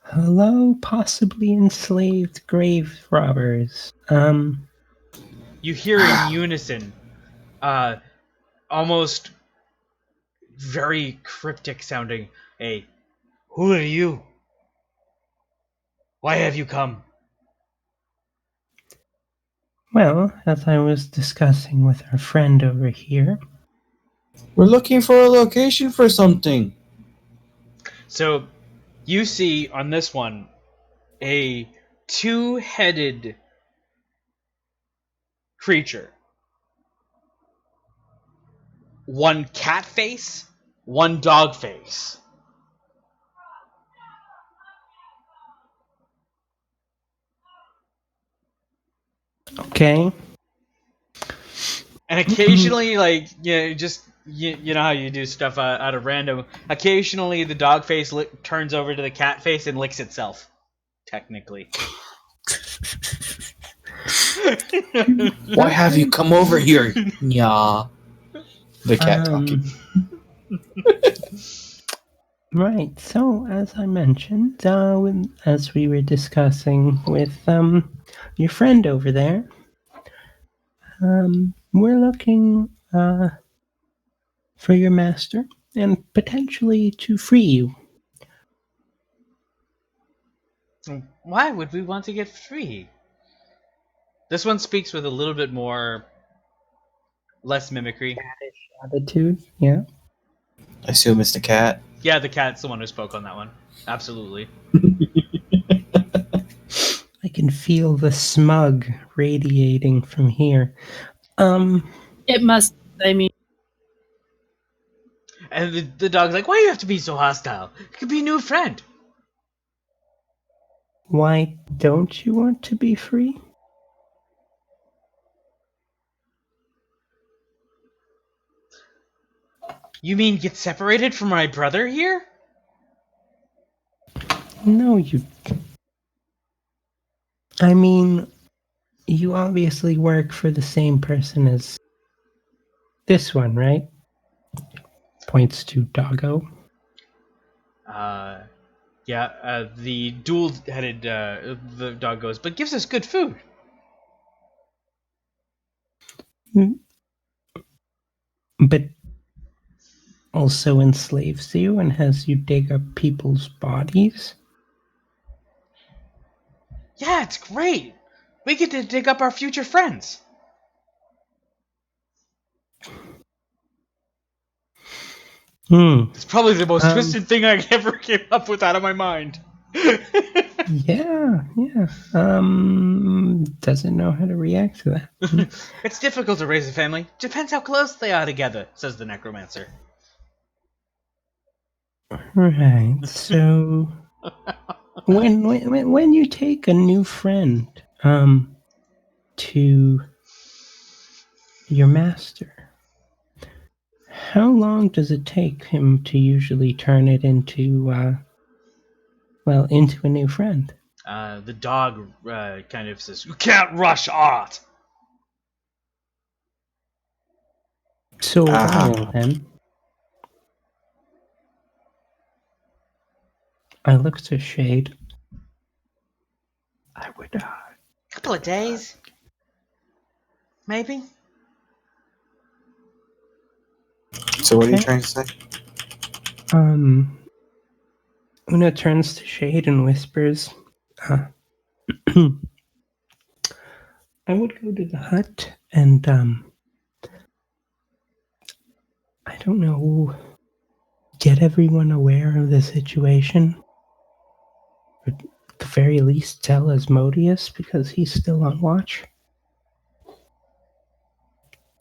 Hello, possibly enslaved grave robbers. You hear in unison, almost very cryptic sounding, who are you? Why have you come? Well, as I was discussing with our friend over here, we're looking for a location for something. So, you see on this one a two-headed creature. One cat face, one dog face. okay. And occasionally, like, just you know how you do stuff out of random. Occasionally, the dog face turns over to the cat face and licks itself. Technically. Why have you come over here? Yeah. The cat talking. Right, so as I mentioned, as we were discussing with your friend over there, we're looking for your master and potentially to free you. Why would we want to get free? This one speaks with a little bit less mimicry. Attitude, yeah. I assume it's the cat. Yeah, the cat's the one who spoke on that one. Absolutely. I can feel the smug radiating from here. It must. I mean, And the dog's like, why do you have to be so hostile? It could be a new friend. Why don't you want to be free? You mean get separated from my brother here? No, I mean, you obviously work for the same person as this one, right? Points to Doggo. Yeah, the dual-headed the dog goes, but gives us good food. But also enslaves you and has you dig up people's bodies? Yeah, it's great. We get to dig up our future friends. It's probably the most twisted thing I ever came up with out of my mind. Yeah. Doesn't know how to react to that. It's difficult to raise a family. Depends how close they are together, says the necromancer. Right. So when you take a new friend to your master, how long does it take him to usually turn it into into a new friend? The dog kind of says, "You can't rush art." So a while then. I look to Shade. I would Couple of days, maybe. So what are you trying to say? Una turns to Shade and whispers, I would go to the hut and I don't know, get everyone aware of the situation. Or at the very least tell Asmodeus because he's still on watch.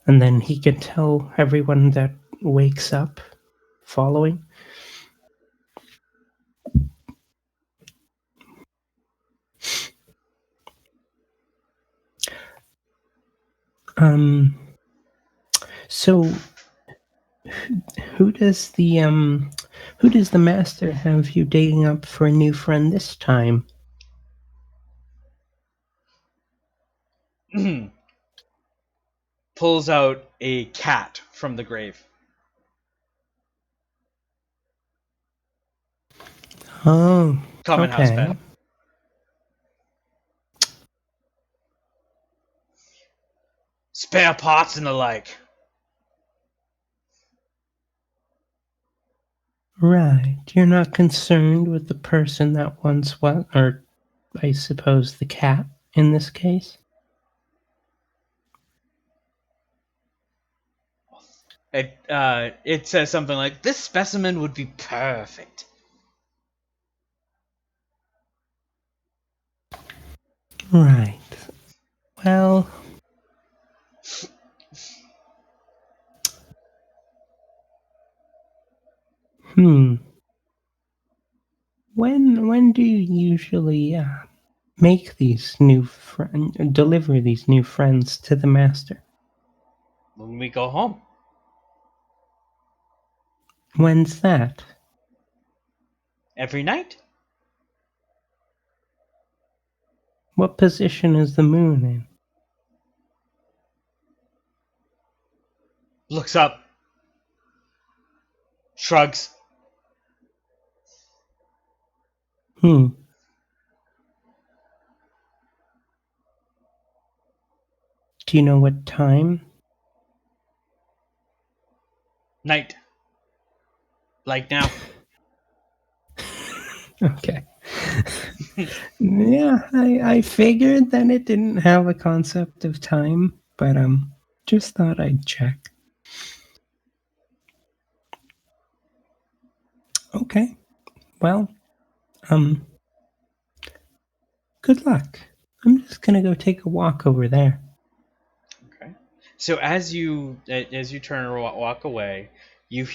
And then he can tell everyone that wakes up following. So who does the master have you dating up for a new friend this time? Pulls out a cat from the grave. Oh, Common house okay. pet. Spare parts and the like. Right. You're not concerned with the person that once was, or I suppose the cat in this case? It says something like, "This specimen would be perfect." Right. Well, When do you usually make these new deliver these new friends to the master? When we go home. When's that? Every night. What position is the moon in? Looks up. Shrugs. Do you know what time? Night. Like now. Okay. Yeah, I figured that it didn't have a concept of time, but just thought I'd check. Okay. Well, good luck. I'm just gonna go take a walk over there. Okay. So as you turn and walk away, you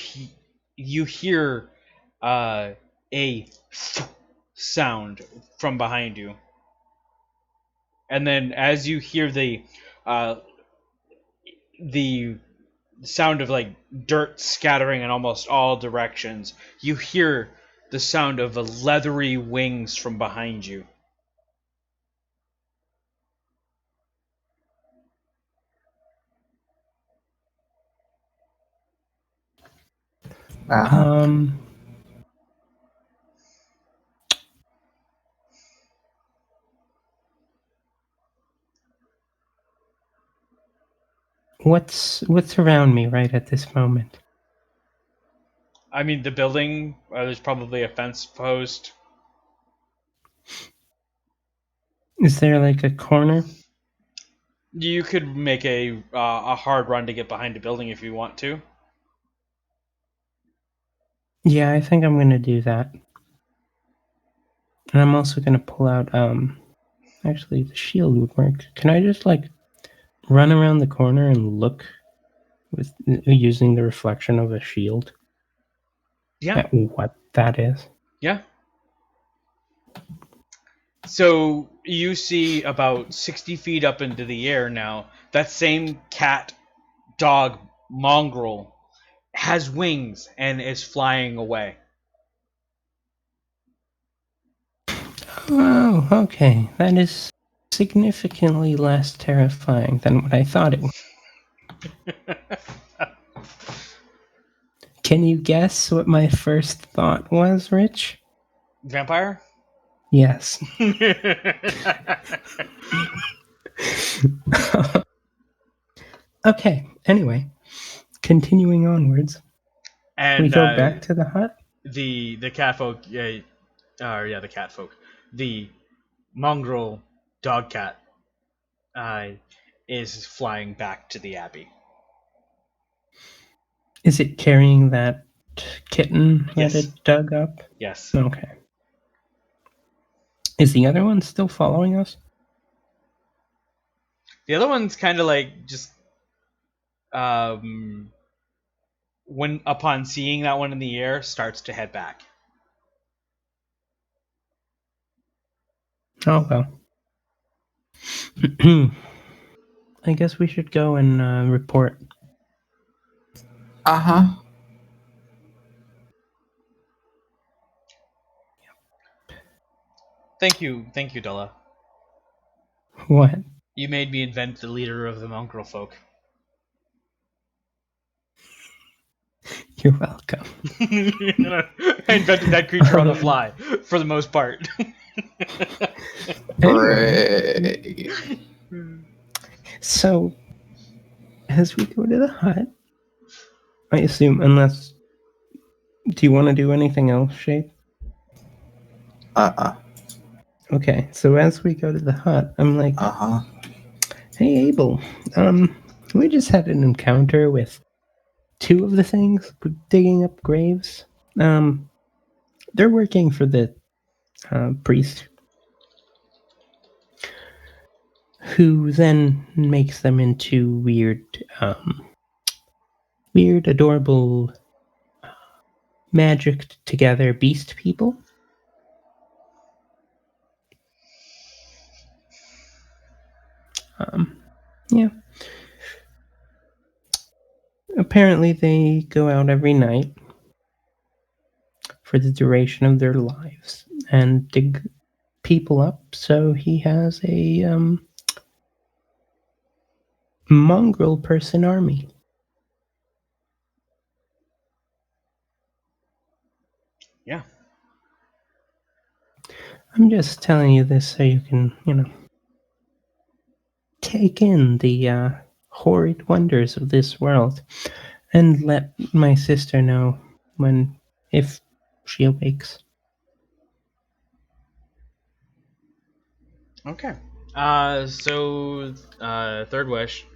hear a sound from behind you, and then as you hear the sound of like dirt scattering in almost all directions, you hear the sound of leathery wings from behind you. What's around me right at this moment? I mean, the building, there's probably a fence post. Is there like a corner? You could make a hard run to get behind a building if you want to. Yeah, I think I'm gonna do that. And I'm also gonna pull out, actually, the shield would work. Can I just, like, run around the corner and look with using the reflection of a shield Yeah. at what that is? Yeah. So you see about 60 feet up into the air now, that same cat dog mongrel has wings and is flying away. Oh, okay. That is significantly less terrifying than what I thought it was. Can you guess what my first thought was, Rich? Vampire? Yes. Okay, anyway, continuing onwards. And We go back to the hut? the catfolk, the catfolk, the mongrel dog cat is flying back to the abbey. Is it carrying that kitten Yes. that it dug up? Yes. Okay. Is the other one still following us? The other one's kind of like just when upon seeing that one in the air starts to head back. Oh, well. I guess we should go and report. Uh-huh. Thank you, Della. What? You made me invent the leader of the mongrel folk. You're welcome. I invented that creature on the fly, for the most part. Great. So, as we go to the hut, I assume, unless... Do you want to do anything else, Shade? Okay, so as we go to the hut, I'm like, hey, Abel, we just had an encounter with two of the things digging up graves. They're working for the priest, who then makes them into weird, adorable, magic together beast people. Yeah. Apparently, they go out every night for the duration of their lives and dig people up. So he has a mongrel person army. Yeah. I'm just telling you this so you can, take in the horrid wonders of this world, and let my sister know if she awakes. Okay. Third watch,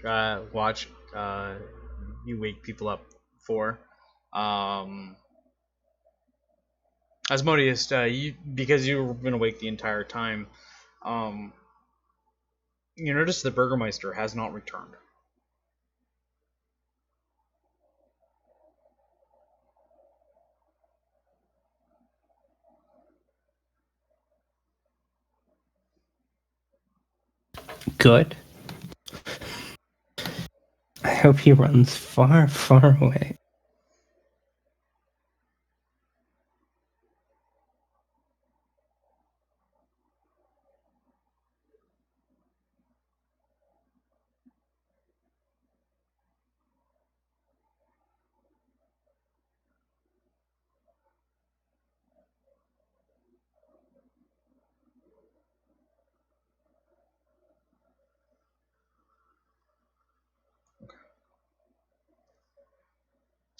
you wake people up for. Asmodeus, because you've been awake the entire time, you notice the Burgermeister has not returned. Good. I hope he runs far, far away.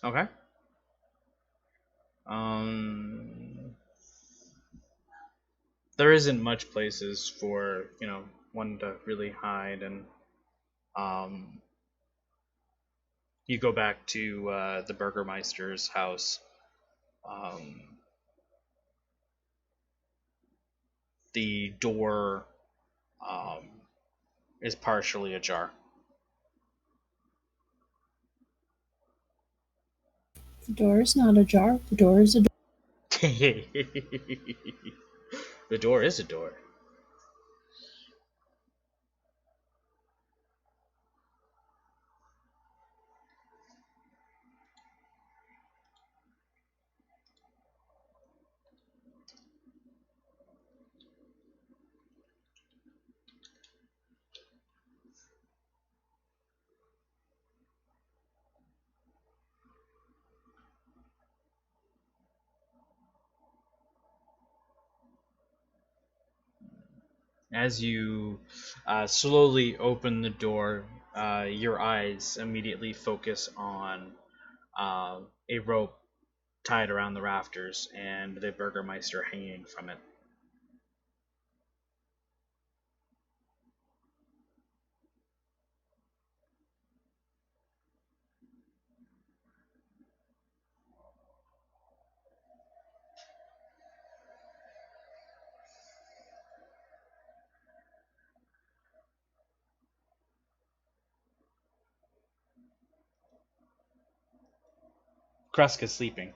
Okay. There isn't much places for one to really hide, and you go back to the Burgermeister's house. the door is partially ajar. The door is not ajar. The door is a door. The door is a door. As you slowly open the door, your eyes immediately focus on a rope tied around the rafters and the Burgermeister hanging from it. Krusk is sleeping.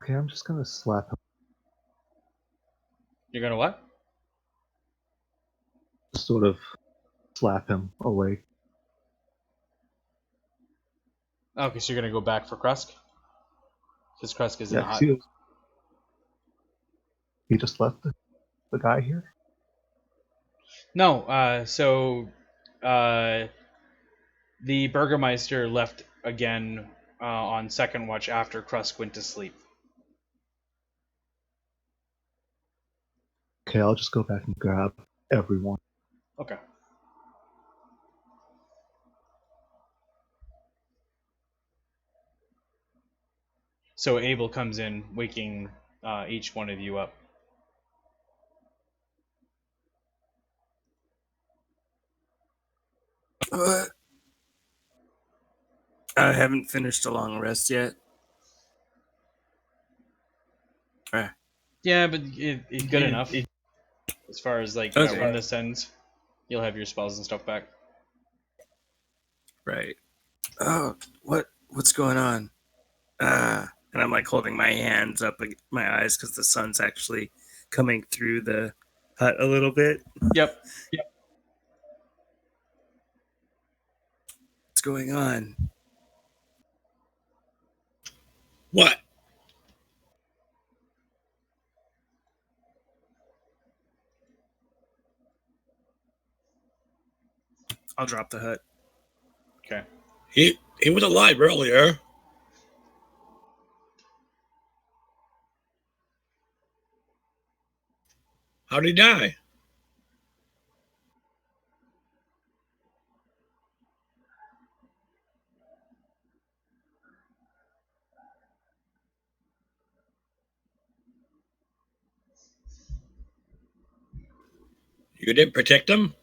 Okay, I'm just gonna slap him. You're gonna what? Sort of slap him awake. Okay, so you're gonna go back for Krusk? Because Krusk is in the hut. He just left the guy here? No, the Burgermeister left again on second watch after Krusk went to sleep. Okay, I'll just go back and grab everyone. Okay. So Abel comes in, waking each one of you up. What? I haven't finished a long rest yet. Yeah, but it's good enough. As far as like when this ends, you'll have your spells and stuff back. Right. Oh, what's going on? And I'm like holding my hands up, my eyes, because the sun's actually coming through the hut a little bit. Yep. What's going on? What? I'll drop the hut. Okay. He was alive earlier. How'd he die? You didn't protect him?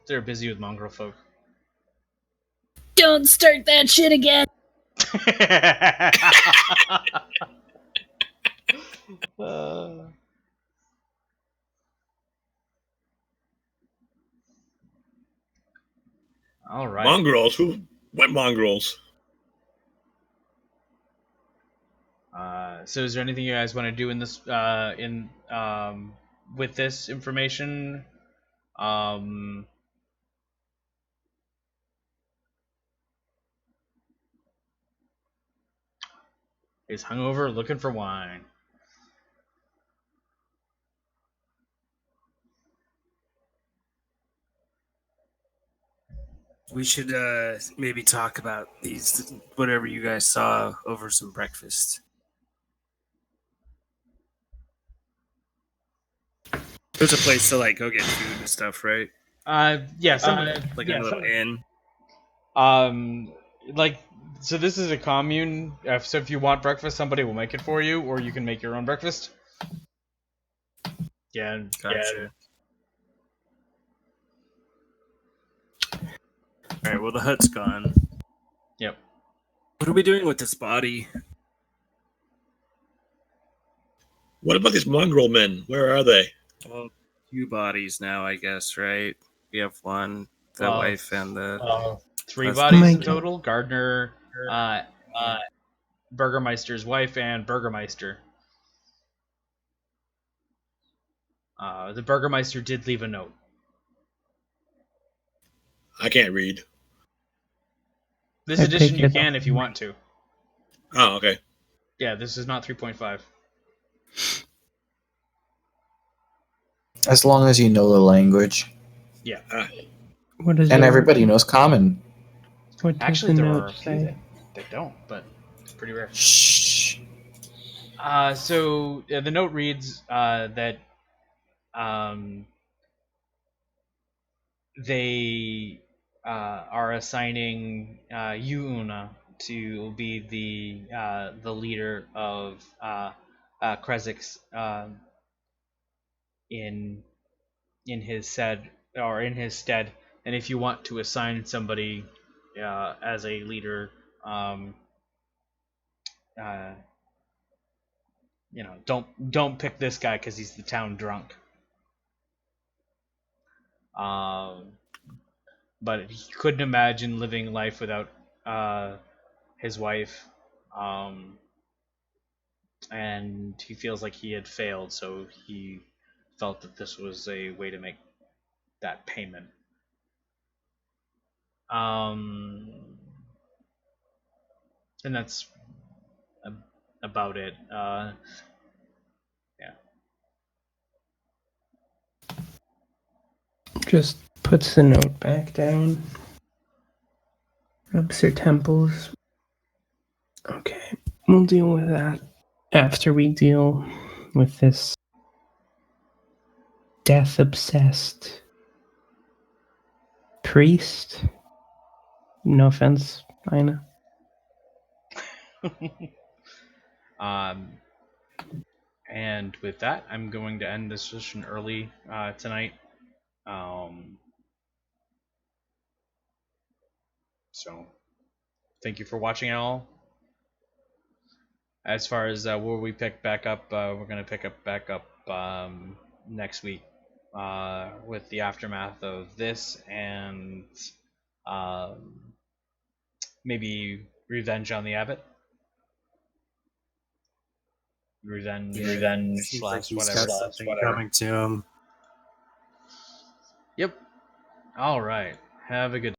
They're busy with mongrel folk. Don't start that shit again. All right. Mongrels? What mongrels? So is there anything you guys want to do in this with this information? He's hungover looking for wine. We should maybe talk about these, whatever you guys saw, over some breakfast. There's a place to like go get food and stuff, right? Yeah, like a little inn. So this is a commune. So if you want breakfast, somebody will make it for you, or you can make your own breakfast. Yeah. Gotcha. All right. Well, the hut's gone. Yep. What are we doing with this body? What about these mongrel men? Where are they? Well, 2 bodies now, I guess, right? We have one, the Well, wife and the 3 husband. bodies in God. total. Gardner, Burgermeister's wife, and Burgermeister. The Burgermeister did leave a note. I can't read. This I edition pick you it can up. if you want to. Oh, okay. Yeah, this is not 3.5. As long as you know the language. Yeah. What is And your, everybody knows common. What does Actually, the there are note a few say? that don't, but it's pretty rare. Shh. So the note reads that they are assigning you, Una, to be the leader of Krezix in his stead, and if you want to assign somebody as a leader, don't pick this guy because he's the town drunk. But he couldn't imagine living life without his wife, and he feels like he had failed, so he felt that this was a way to make that payment. And that's about it. Yeah. Just puts the note back down. Rubs her temples. Okay, we'll deal with that after we deal with this death-obsessed priest. No offense, Ina. And with that, I'm going to end this session early tonight. So, thank you for watching it all. As far as where we pick back up, we're going to pick up back up next week with the aftermath of this and maybe Revenge on the Abbot. Revenge Seems like slash he's whatever. got something coming to him. Yep. All right. Have a good